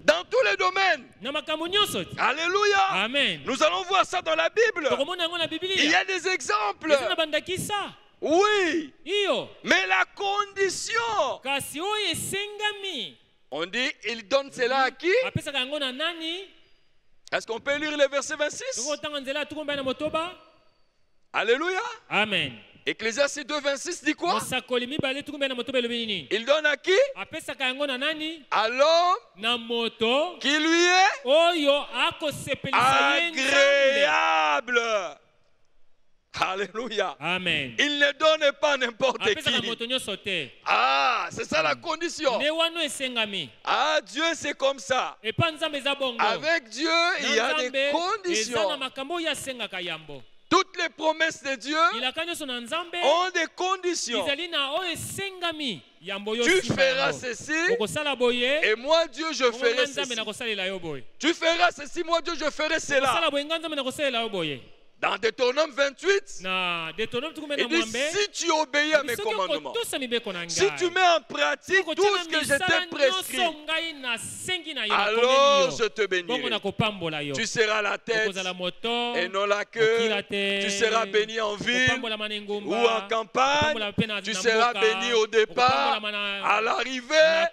Dans tous les domaines. Alléluia. Amen. Nous allons voir ça dans la Bible. Il y a des exemples. Oui. Mais la condition. On dit, il donne cela à qui? Est-ce qu'on peut lire le verset 26? Alléluia. Amen. Ecclésiaste 2, 26 dit quoi? Il donne à qui? À l'homme qui lui est agréable. Alléluia. Amen. Il ne donne pas n'importe qui. Ah, c'est ça la condition. Ah, Dieu c'est comme ça. Avec Dieu, il y a des conditions. Toutes les promesses de Dieu ont des conditions. Tu feras ceci et moi Dieu je ferai ceci. Tu feras ceci, moi Dieu je ferai cela. Dans Deutéronome 28, il dit si tu obéis à mes commandements, si tu mets en pratique tout ce que je t'ai prescrit, alors je te bénirai. Tu seras la tête et non la queue. Tu seras béni en ville ou en campagne. Tu seras béni au départ, à l'arrivée.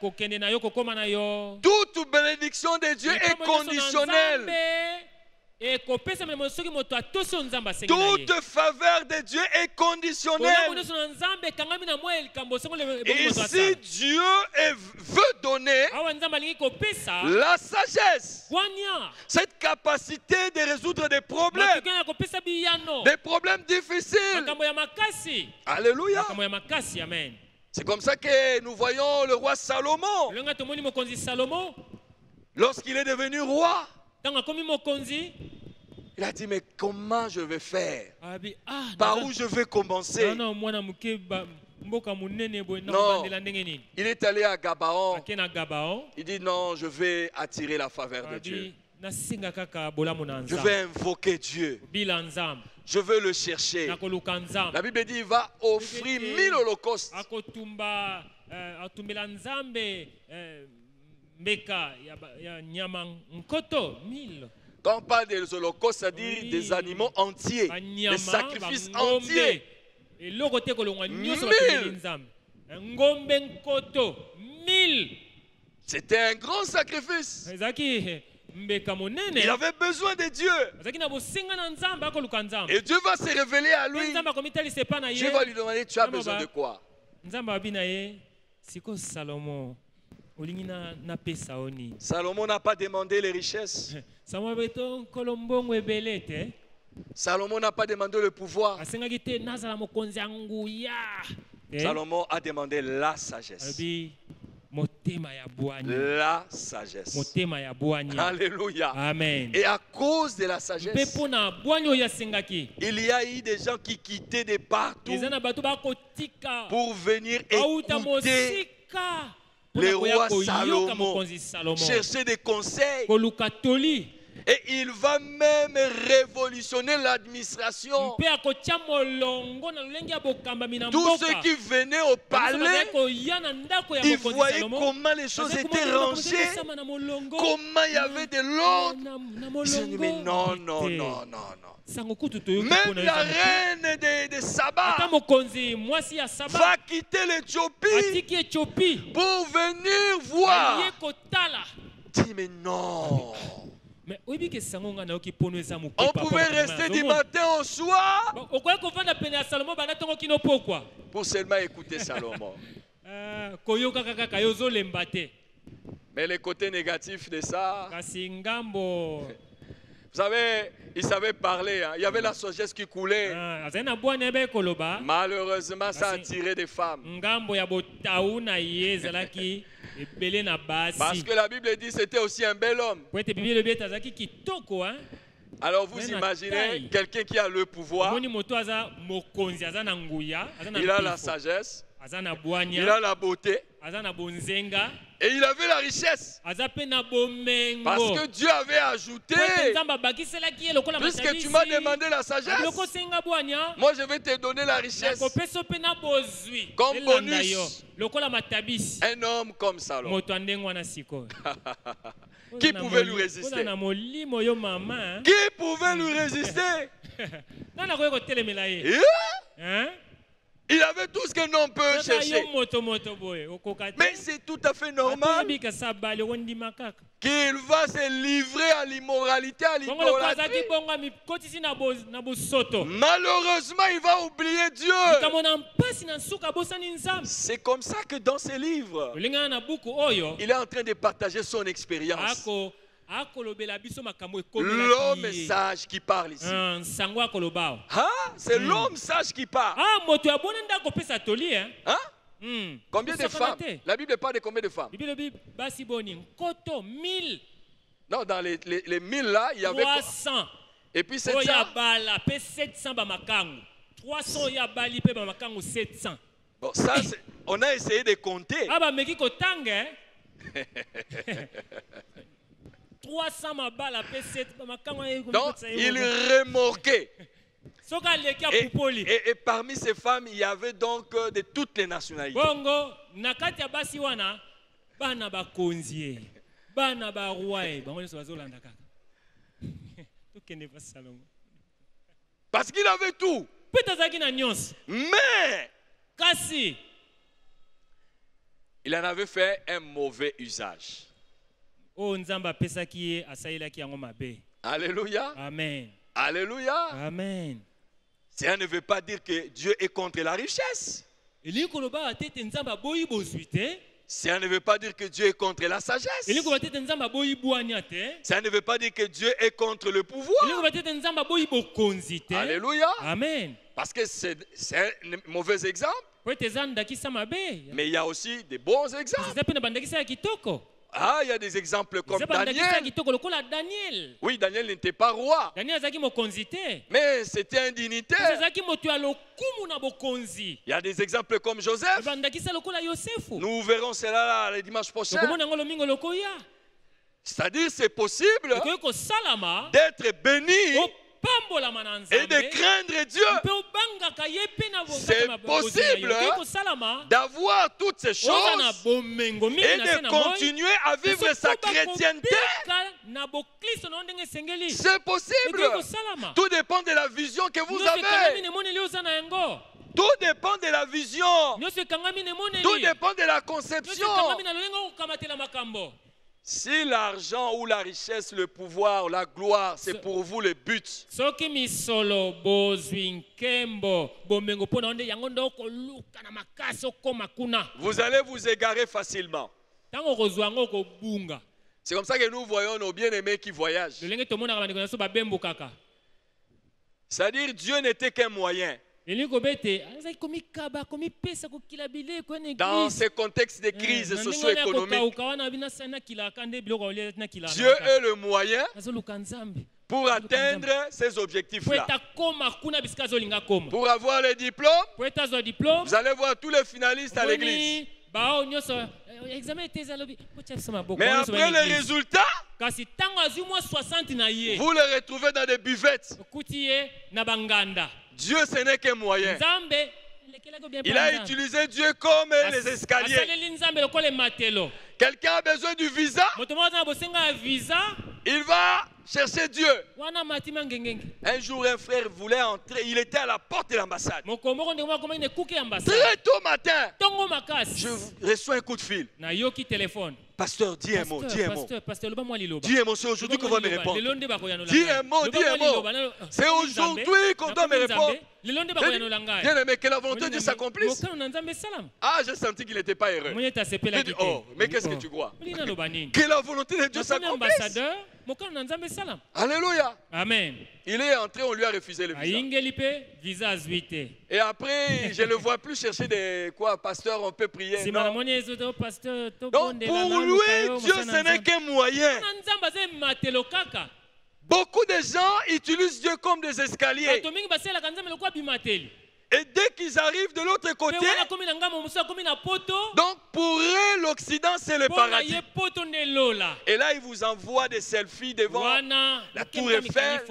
Toute bénédiction de Dieu est conditionnelle. Toute faveur de Dieu est conditionnelle. Et si Dieu veut donner la sagesse, cette capacité de résoudre des problèmes difficiles. Alléluia. C'est comme ça que nous voyons le roi Salomon. Lorsqu'il est devenu roi, il a dit, mais comment je vais faire? Par où je vais commencer? Non, il est allé à Gabaon. Il dit, non, je vais attirer la faveur de Dieu. Je vais invoquer Dieu. Je veux le chercher. La Bible dit, il va offrir 1000 holocaustes. Quand on parle des holocaustes, c'est-à-dire des animaux entiers, des sacrifices entiers. 1000. C'était un grand sacrifice. Il avait besoin de Dieu. Et Dieu va se révéler à lui. Dieu va lui demander, tu as besoin de quoi? Salomon n'a pas demandé les richesses. Salomon n'a pas demandé le pouvoir. Salomon a demandé la sagesse. La sagesse. Alléluia. Amen. Et à cause de la sagesse, il y a eu des gens qui quittaient de partout pour venir écouter le roi Salomon, chercher des conseils. Et il va même révolutionner l'administration. Tous ceux qui venaient au palais, ils voyaient comment les choses étaient rangées, comment il y avait de l'ordre. Ils se disaient, mais non, non, non, non, non. Même la reine de Saba va quitter l'Éthiopie pour venir voir. Dis, mais non. On pouvait rester du matin au soir pour seulement écouter Salomon. Mais le côté négatif de ça, vous savez, il savait parler, hein. Il y avait la sagesse qui coulait. Malheureusement, ça a attiré des femmes. Parce que la Bible dit que c'était aussi un bel homme. Alors vous imaginez quelqu'un qui a le pouvoir, il a la sagesse, il a la beauté, et il avait la richesse. Parce que Dieu avait ajouté, puisque tu m'as demandé la sagesse, moi je vais te donner la richesse comme bonus. Un homme comme Salomon. Qui pouvait lui résister? Qui pouvait lui résister? Il avait tout ce qu'un homme peut chercher. Mais c'est tout à fait normal qu'il va se livrer à l'immoralité, à l'idolâtrie. Malheureusement, il va oublier Dieu. C'est comme ça que dans ses livres, il est en train de partager son expérience. L'homme sage qui parle ici. C'est l'homme sage qui parle. Combien de femmes? La Bible parle de combien de femmes? Non, dans les 1000 là, il y avait 300. Et puis 700. 700. Bon, ça, on a essayé de compter. 300 Donc, il remorquait. Et parmi ces femmes, il y avait donc de toutes les nationalités. Parce qu'il avait tout. Mais il en avait fait un mauvais usage. Alléluia. Amen. Alléluia. Amen. Ça ne veut pas dire que Dieu est contre la richesse. Ça ne veut pas dire que Dieu est contre la sagesse. Ça ne veut pas dire que Dieu est contre le pouvoir. Alléluia. Amen. Parce que c'est un mauvais exemple. Mais il y a aussi des bons exemples. Ah, il y a des exemples comme Daniel. Oui, Daniel n'était pas roi. Mais c'était un dignitaire. Il y a des exemples comme Joseph. Nous verrons cela là, le dimanche prochain. C'est-à-dire c'est possible d'être béni et de craindre Dieu. C'est possible d'avoir toutes ces choses et de continuer à vivre sa chrétienté. C'est possible. Tout dépend de la vision que vous avez. Tout dépend de la vision. Tout dépend de la conception. Si l'argent ou la richesse, le pouvoir, la gloire, c'est pour vous le but, vous allez vous égarer facilement. C'est comme ça que nous voyons nos bien-aimés qui voyagent. C'est-à-dire Dieu n'était qu'un moyen. Dans ces contextes de crise socio-économique, Dieu est le moyen pour atteindre ces objectifs-là. Pour avoir les diplômes, vous allez voir tous les finalistes à l'église. Mais après les résultats, vous les retrouvez dans des buvettes. Dieu, ce n'est qu'un moyen. Il a utilisé Dieu comme les escaliers. Quelqu'un a besoin du visa. Il va chercher Dieu. Un jour, un frère voulait entrer. Il était à la porte de l'ambassade. Très tôt matin, je reçois un coup de fil. Pasteur, dis un mot, dis un mot. Dis un mot, c'est aujourd'hui qu'on va me répondre. Dis un mot, dis un mot. C'est aujourd'hui qu'on doit me répondre. Bien aimé, que la volonté de Dieu s'accomplisse. Ah, j'ai senti qu'il n'était pas heureux. J'ai dit, oh, mais qu'est-ce que tu crois? Que la volonté de Dieu s'accomplisse. Alléluia. Amen. Il est entré, on lui a refusé le visa. Et après, je ne le vois plus chercher des pasteurs, on peut prier. Non. Donc pour lui, Dieu, ce n'est qu'un moyen. Beaucoup de gens utilisent Dieu comme des escaliers. Et dès qu'ils arrivent de l'autre côté, donc pour eux, l'Occident, c'est le paradis. Et là, ils vous envoient des selfies devant la tour Eiffel.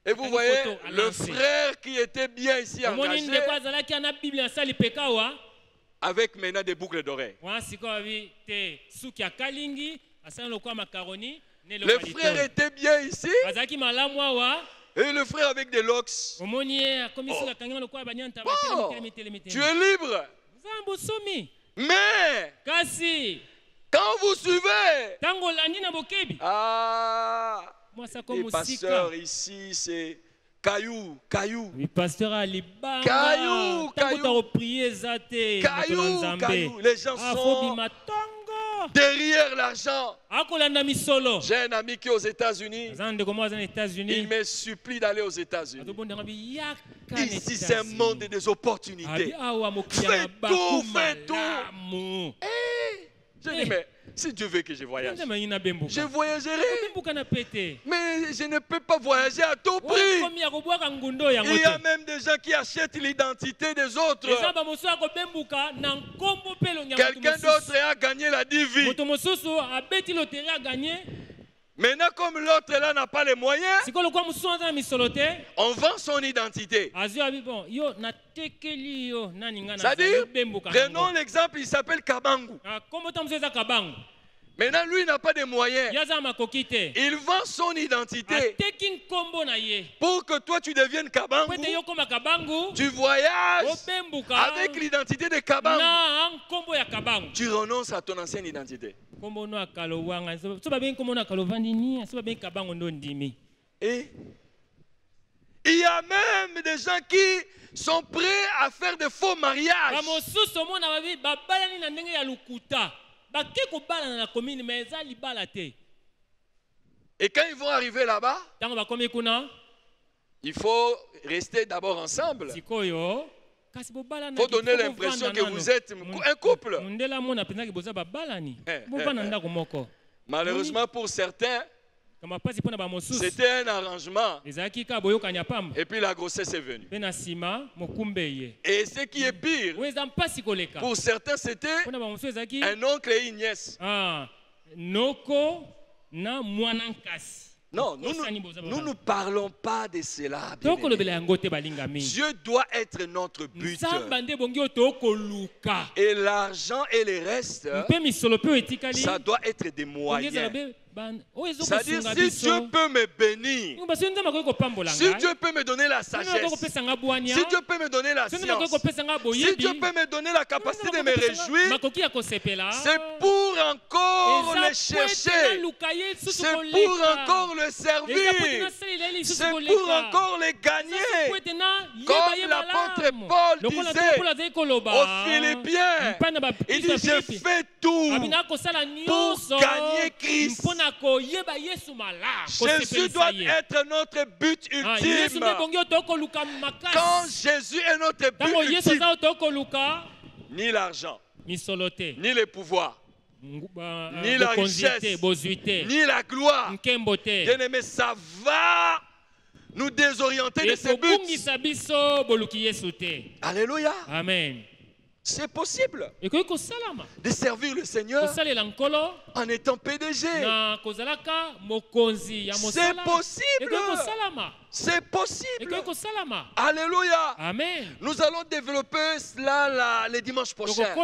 Et vous voyez, le frère qui était bien ici engagé, avec maintenant des boucles d'oreilles. Le frère était bien ici. Et le frère avec des locks. Oh. Bon, tu es libre. Mais quand vous suivez, les pasteurs ici, c'est caillou. Les gens sont derrière l'argent. J'ai un ami qui est aux États-Unis. Il me supplie d'aller aux États-Unis. Ici, c'est un monde des opportunités. Fais tout. Je dis, mais si Dieu veut que je voyage, je voyagerai. Mais je ne peux pas voyager à tout prix. Il y a même des gens qui achètent l'identité des autres. Quelqu'un d'autre a gagné la divi. Maintenant, comme l'autre là n'a pas les moyens, on vend son identité. C'est-à-dire, prenons l'exemple, il s'appelle Kabangu. Maintenant, lui n'a pas de moyens. Il vend son identité pour que toi tu deviennes Kabangu. Tu voyages avec l'identité de Kabangu. Tu renonces à ton ancienne identité. Et il y a même des gens qui sont prêts à faire de faux mariages. Et quand ils vont arriver là-bas, il faut rester d'abord ensemble. Il faut donner l'impression que vous êtes un couple. Malheureusement pour certains, c'était un arrangement. Et puis la grossesse est venue. Et ce qui est pire, pour certains, c'était un oncle et une nièce. Non, nous ne parlons pas de cela. Dieu doit être notre but. Et l'argent et les restes, ça doit être des moyens. C'est-à-dire, si Dieu peut me bénir, si Dieu peut me donner la sagesse, si Dieu peut me donner la science, si Dieu peut me donner la capacité de me réjouir, c'est pour encore le chercher, c'est pour encore le servir, c'est pour encore le gagner. Comme l'apôtre Paul disait aux Philippiens, il dit, je fais tout pour gagner Christ. Jésus doit être notre but ultime. Quand Jésus est notre but ultime, ni l'argent, ni le pouvoir, ni la richesse, ni la gloire, bien-aimé, ça va nous désorienter de ce but. Alléluia. Amen. C'est possible de servir le Seigneur en étant PDG. C'est possible. C'est possible. Alléluia. Amen. Nous allons développer cela les dimanches prochains.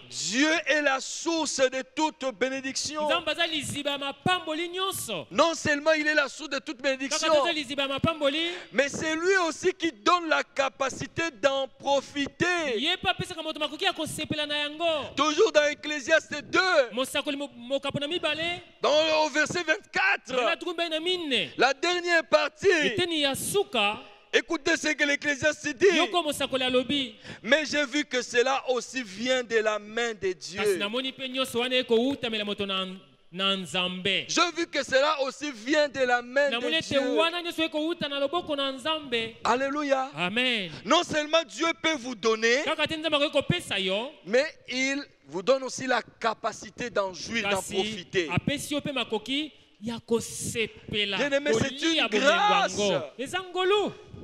Dieu est la source de toute bénédiction. Non seulement il est la source de toute bénédiction, mais c'est lui aussi qui donne la capacité d'en profiter. Toujours dans Ecclésiaste 2, au verset 24, la dernière partie. Écoutez ce que l'Ecclésiaste dit. Mais j'ai vu que cela aussi vient de la main de Dieu. J'ai vu que cela aussi vient de la main de Dieu. Alléluia. Amen. Non seulement Dieu peut vous donner, mais il vous donne aussi la capacité d'en jouir, d'en profiter. Bien-aimé, c'est une grâce.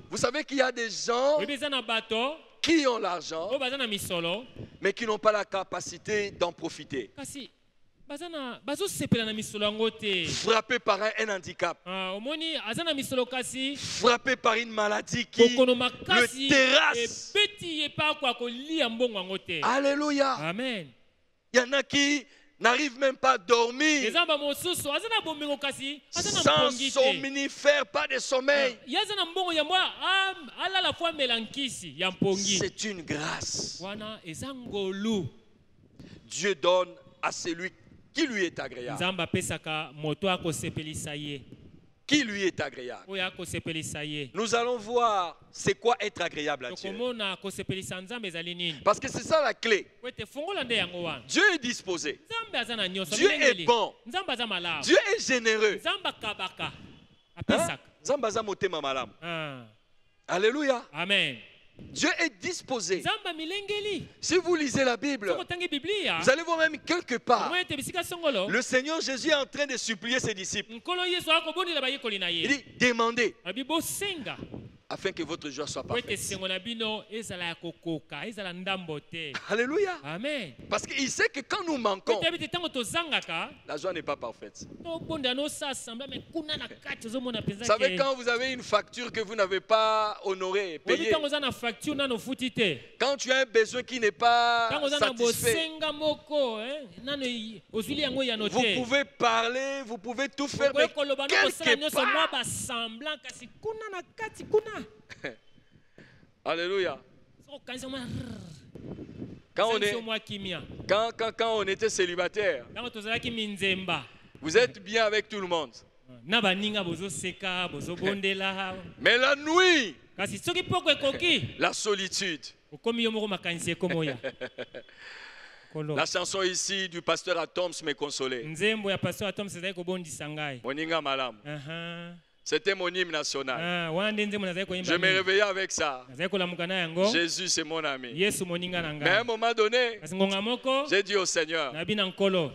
Vous savez qu'il y a des gens qui ont l'argent, mais qui n'ont pas la capacité d'en profiter. Frappé par un handicap, frappé par une maladie qui le terrasse. Alléluia. Amen. Il y en a qui n'arrivent même pas à dormir sans somnifère, pas de sommeil. C'est une grâce. Dieu donne à celui qui lui est agréable. Qui lui est agréable. Nous allons voir c'est quoi être agréable à Dieu. Parce que c'est ça la clé. Dieu est disposé. Dieu est bon. Dieu est généreux. Alléluia. Amen. Dieu est disposé. Si vous lisez la Bible, vous allez voir même quelque part, le Seigneur Jésus est en train de supplier ses disciples. Il dit, demandez afin que votre joie soit parfaite. Alléluia. Amen. Parce qu'il sait que quand nous manquons, la joie n'est pas parfaite. Vous savez, quand vous avez une facture que vous n'avez pas honorée, payée, quand tu as un besoin qui n'est pas satisfait, vous pouvez parler, vous pouvez tout faire, mais quelque part, alléluia. Quand on était célibataire, vous êtes bien avec tout le monde. Mais la nuit, la solitude. La chanson ici du pasteur Atoms me consolait. Moninga Malam. C'était mon hymne national. Je me réveillais avec ça. Jésus, c'est mon ami. Mais à un moment donné, j'ai dit au Seigneur,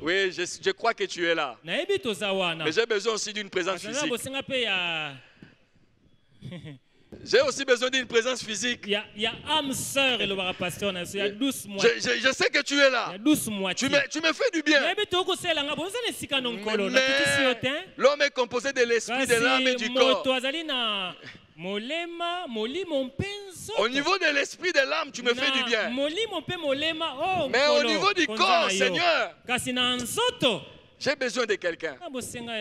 oui, je crois que tu es là. Mais j'ai besoin aussi d'une présence physique. J'ai aussi besoin d'une présence physique. Je sais que tu es là. Tu me fais du bien. L'homme est composé de l'esprit, de l'âme et du corps. Au niveau de l'esprit, de l'âme, tu me fais du bien. Mais au niveau du corps, Seigneur, j'ai besoin de quelqu'un.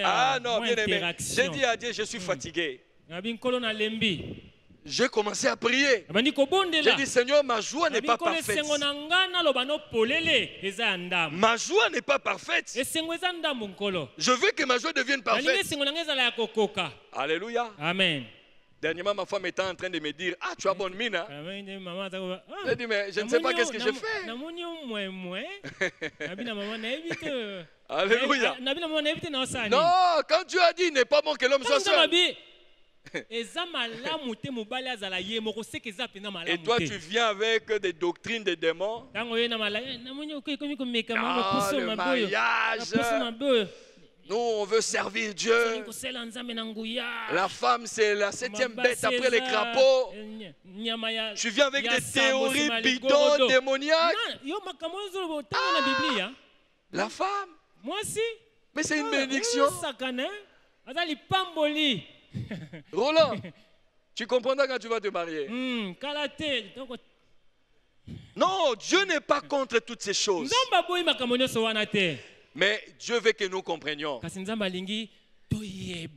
Ah non, bien aimé. J'ai dit à Dieu, je suis fatigué. J'ai commencé à prier. J'ai dit, Seigneur, ma joie n'est pas parfaite. Ma joie n'est pas parfaite. Je veux que ma joie devienne parfaite. Alléluia. Amen. Dernièrement, ma femme était en train de me dire, ah, tu as bonne mine. Hein? J'ai dit, mais je ne sais pas qu'est-ce que je fais. Alléluia. Non, quand Dieu a dit, il n'est pas bon que l'homme soit seul. Et toi, tu viens avec des doctrines des démons. Ah, le mariage. Nous, on veut servir Dieu. La femme, c'est la 7e bête après les crapauds. Tu viens avec des théories bidons, démoniaques. Ah, la femme. Mais c'est une bénédiction. Roland, tu comprendras quand tu vas te marier. Non, Dieu n'est pas contre toutes ces choses. Mais Dieu veut que nous comprenions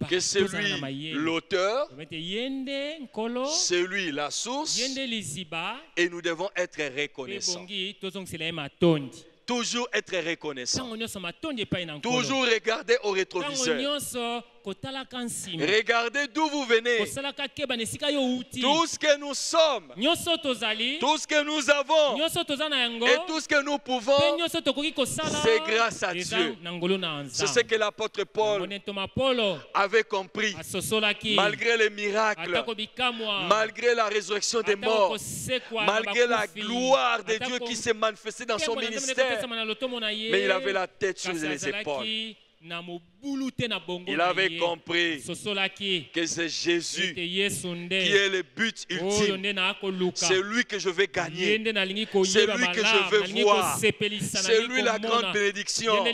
que c'est lui l'auteur, c'est lui la source, et nous devons être reconnaissants. Toujours être reconnaissant. Toujours regarder au rétroviseur. Regardez d'où vous venez. Tout ce que nous sommes, tout ce que nous avons et tout ce que nous pouvons, c'est grâce à Dieu. C'est ce que l'apôtre Paul avait compris. Malgré les miracles, malgré la résurrection des morts, malgré la gloire de Dieu qui s'est manifestée dans son ministère, mais il avait la tête sur les épaules. Il avait compris que c'est Jésus qui est le but ultime. C'est lui que je vais gagner. C'est lui que je veux voir. C'est lui la grande bénédiction.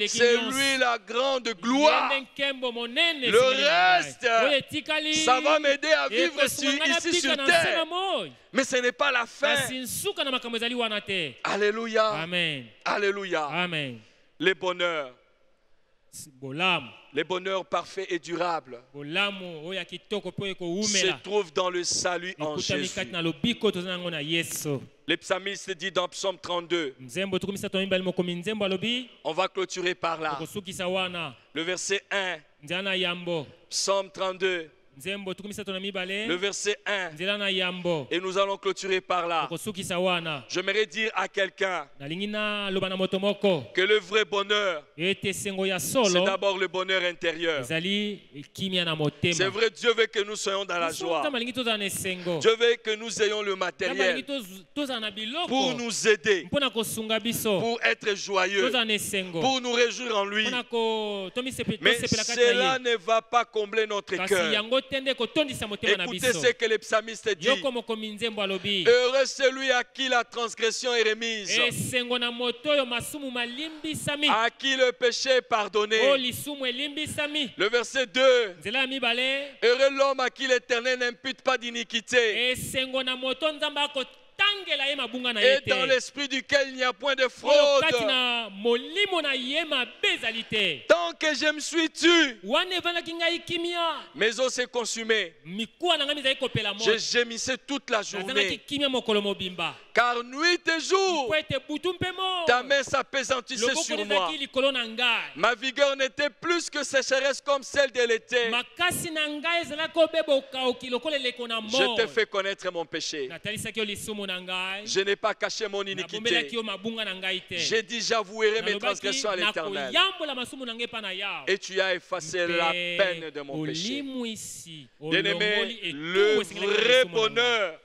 C'est lui la grande gloire. Le reste, ça va m'aider à vivre ici sur terre. Mais ce n'est pas la fin. Alléluia. Amen. Alléluia. Amen. Le bonheur. Le bonheur parfait et durable se trouve dans le salut en Jésus. Le psalmiste dit dans Psaume 32, on va clôturer par là. Le verset 1, Psaume 32. Le verset 1. Et nous allons clôturer par là. J'aimerais dire à quelqu'un que le vrai bonheur, c'est d'abord le bonheur intérieur. C'est vrai, Dieu veut que nous soyons dans la joie. Dieu veut que nous ayons le matériel pour nous aider, pour être joyeux, pour nous réjouir en lui. Mais cela ne va pas combler notre cœur. Écoutez ce que le psalmiste dit. Heureux celui à qui la transgression est remise, à qui le péché est pardonné. Le verset 2. Heureux l'homme à qui l'Éternel n'impute pas d'iniquité, et dans l'esprit duquel il n'y a point de fraude. Tant que je me suis tué, mes os s'est consumé. Je gémissais toute la journée, car nuit et jour ta main s'appesantissait sur moi. Ma vigueur n'était plus que sécheresse comme celle de l'été. Je t'ai fait connaître mon péché. Je n'ai pas caché mon iniquité. J'ai dit j'avouerai mes transgressions à l'Éternel, et tu as effacé la peine de mon péché. Bien-aimé, le vrai bonheur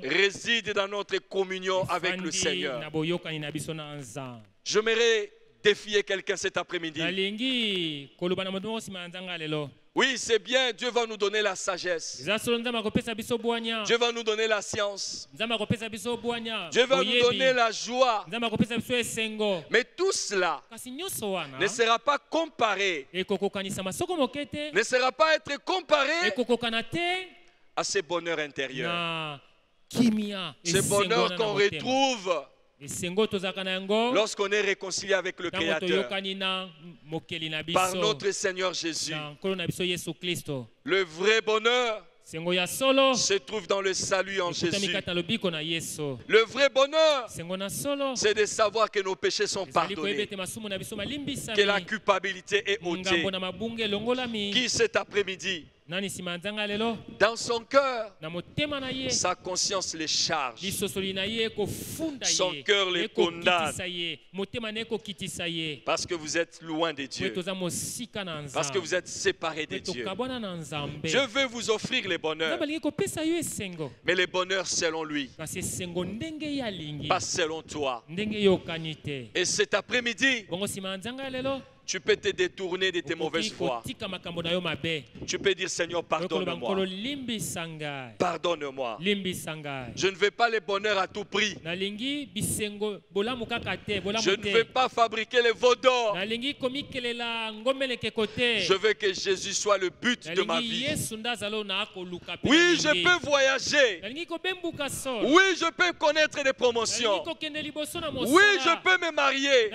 réside dans notre communion avec le Seigneur. J'aimerais défier quelqu'un cet après-midi. Oui, c'est bien, Dieu va nous donner la sagesse. Dieu va nous donner la science. Dieu va nous donner la joie. Mais tout cela ne sera pas comparé, ne sera pas être comparé à ce bonheur intérieur. Ce bonheur qu'on retrouve lorsqu'on est réconcilié avec le Créateur par notre Seigneur Jésus. Le vrai bonheur se trouve dans le salut en Jésus. Le vrai bonheur, c'est de savoir que nos péchés sont pardonnés, que la culpabilité est ôtée. Qui cet après-midi Dans son cœur, sa conscience les charge. Son cœur les condamne. Parce que vous êtes loin de Dieu. Parce que vous êtes séparés de Dieu. Je veux vous offrir les bonheurs. Mais les bonheurs selon lui. Pas selon toi. Et cet après-midi, tu peux te détourner de tes mauvaises voies. Tu peux dire, Seigneur, pardonne-moi. Pardonne-moi. Je ne veux pas les bonheurs à tout prix. Je ne veux pas fabriquer les veaux d'or. Je veux que Jésus soit le but de ma vie. Oui, je peux voyager. Oui, je peux connaître des promotions. Oui, je peux me marier.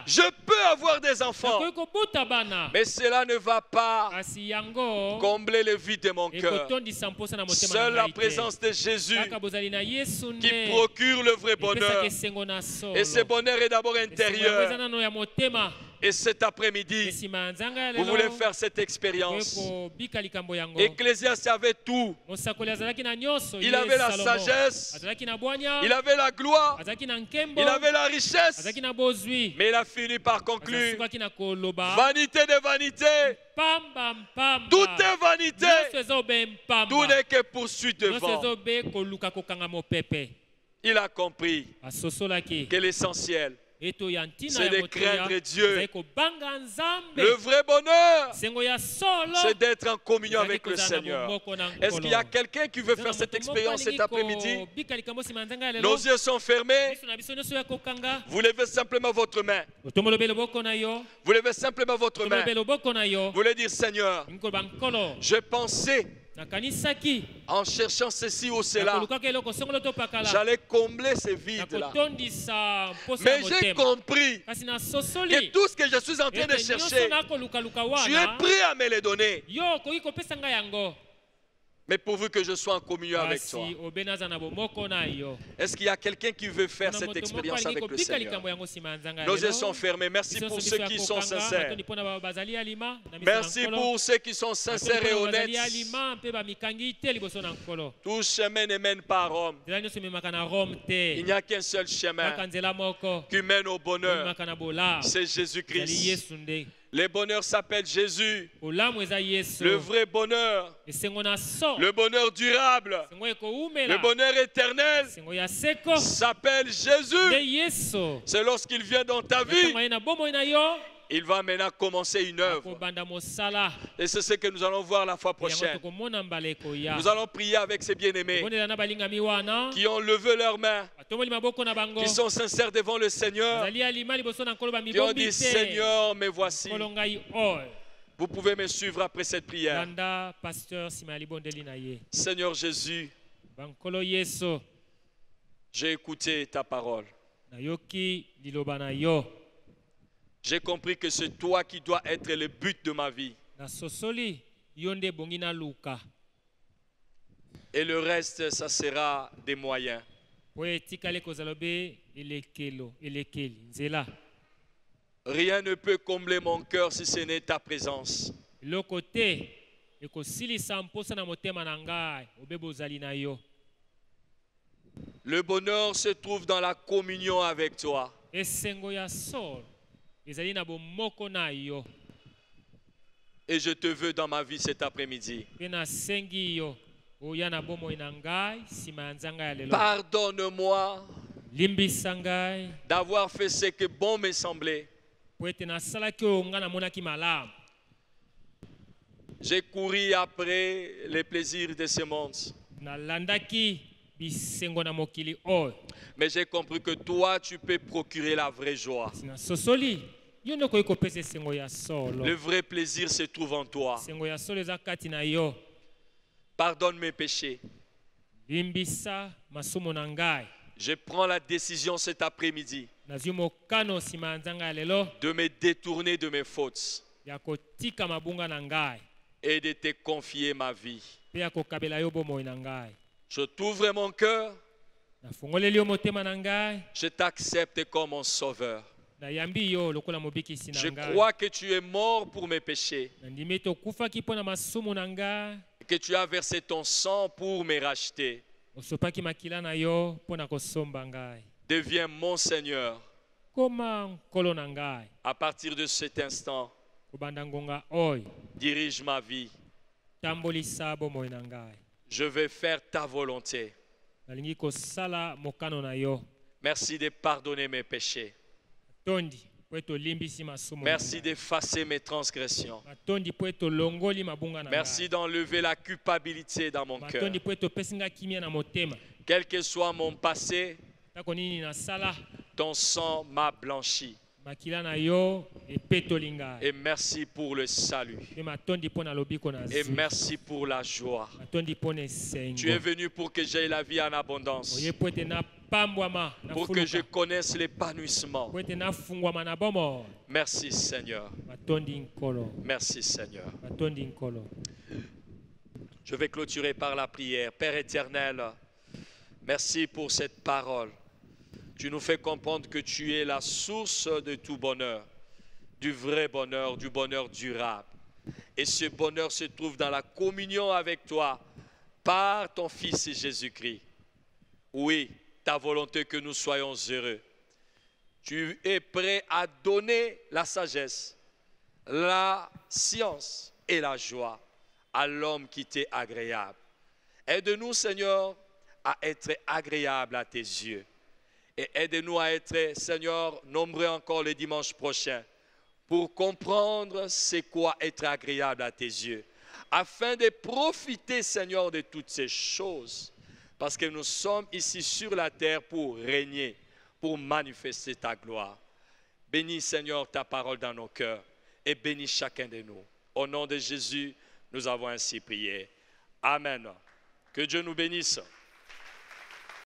Je peux avoir des enfants. Mais cela ne va pas combler le vide de mon cœur. Seule la présence de Jésus qui procure le vrai bonheur. Et ce bonheur est d'abord intérieur. Et cet après-midi, vous voulez faire cette expérience. Ecclésiaste avait tout. Il avait la sagesse, il avait la gloire, il avait la richesse. Mais il a fini par conclure: vanité de vanité, tout est vanité, tout n'est que poursuite devant. Il a compris que l'essentiel, c'est de craindre Dieu. Le vrai bonheur, c'est d'être en communion avec le Seigneur. Est-ce qu'il y a quelqu'un qui veut faire cette expérience cet après-midi? Nos yeux sont fermés. Vous levez simplement votre main. Vous levez simplement votre main. Vous voulez dire: Seigneur, je pensais, en cherchant ceci ou cela, j'allais combler ce vide-là. Mais j'ai compris que tout ce que je suis en train de chercher, tu es prêt à me le donner. Mais pourvu que je sois en communion avec toi. Est-ce qu'il y a quelqu'un qui veut faire cette expérience avec le Seigneur? Nos yeux sont fermés. Merci pour ceux qui sont sincères. Merci pour ceux qui sont sincères et honnêtes. Tout chemin ne mène pas à Rome. Il n'y a qu'un seul chemin qui mène au bonheur. C'est Jésus-Christ. Le bonheur s'appelle Jésus. Le vrai bonheur, le bonheur durable, le bonheur éternel s'appelle Jésus. C'est lorsqu'il vient dans ta vie, il va maintenant commencer une œuvre. Et c'est ce que nous allons voir la fois prochaine. Nous allons prier avec ces bien-aimés qui ont levé leurs mains, qui sont sincères devant le Seigneur, qui ont dit: Seigneur, me voici. Vous pouvez me suivre après cette prière. Seigneur Jésus, j'ai écouté ta parole. J'ai compris que c'est toi qui dois être le but de ma vie. Et le reste, ça sera des moyens. Rien ne peut combler mon cœur si ce n'est ta présence. Le bonheur se trouve dans la communion avec toi. Et je te veux dans ma vie cet après-midi. Pardonne-moi d'avoir fait ce que bon me semblait. J'ai couru après les plaisirs de ce monde. Mais j'ai compris que toi, tu peux procurer la vraie joie. Le vrai plaisir se trouve en toi. Pardonne mes péchés. Je prends la décision cet après-midi de me détourner de mes fautes et de te confier ma vie. Je t'ouvre mon cœur. Je t'accepte comme mon sauveur. Je crois que tu es mort pour mes péchés. Que tu as versé ton sang pour me racheter. Deviens mon Seigneur. À partir de cet instant, dirige ma vie. Je vais faire ta volonté. Merci de pardonner mes péchés. Merci d'effacer mes transgressions. Merci d'enlever la culpabilité dans mon cœur. Quel que soit mon passé, ton sang m'a blanchi. Et merci pour le salut. Et merci pour la joie. Tu es venu pour que j'aie la vie en abondance. Pour que je connaisse l'épanouissement. Merci Seigneur. Merci Seigneur. Je vais clôturer par la prière. Père éternel, merci pour cette parole. Tu nous fais comprendre que tu es la source de tout bonheur, du vrai bonheur, du bonheur durable. Et ce bonheur se trouve dans la communion avec toi par ton Fils Jésus-Christ. Oui, ta volonté que nous soyons heureux. Tu es prêt à donner la sagesse, la science et la joie à l'homme qui t'est agréable. Aide-nous, Seigneur, à être agréable à tes yeux. Et aide-nous à être, Seigneur, nombreux encore le dimanche prochain pour comprendre c'est quoi être agréable à tes yeux, afin de profiter, Seigneur, de toutes ces choses. Parce que nous sommes ici sur la terre pour régner, pour manifester ta gloire. Bénis, Seigneur, ta parole dans nos cœurs et bénis chacun de nous. Au nom de Jésus, nous avons ainsi prié. Amen. Que Dieu nous bénisse.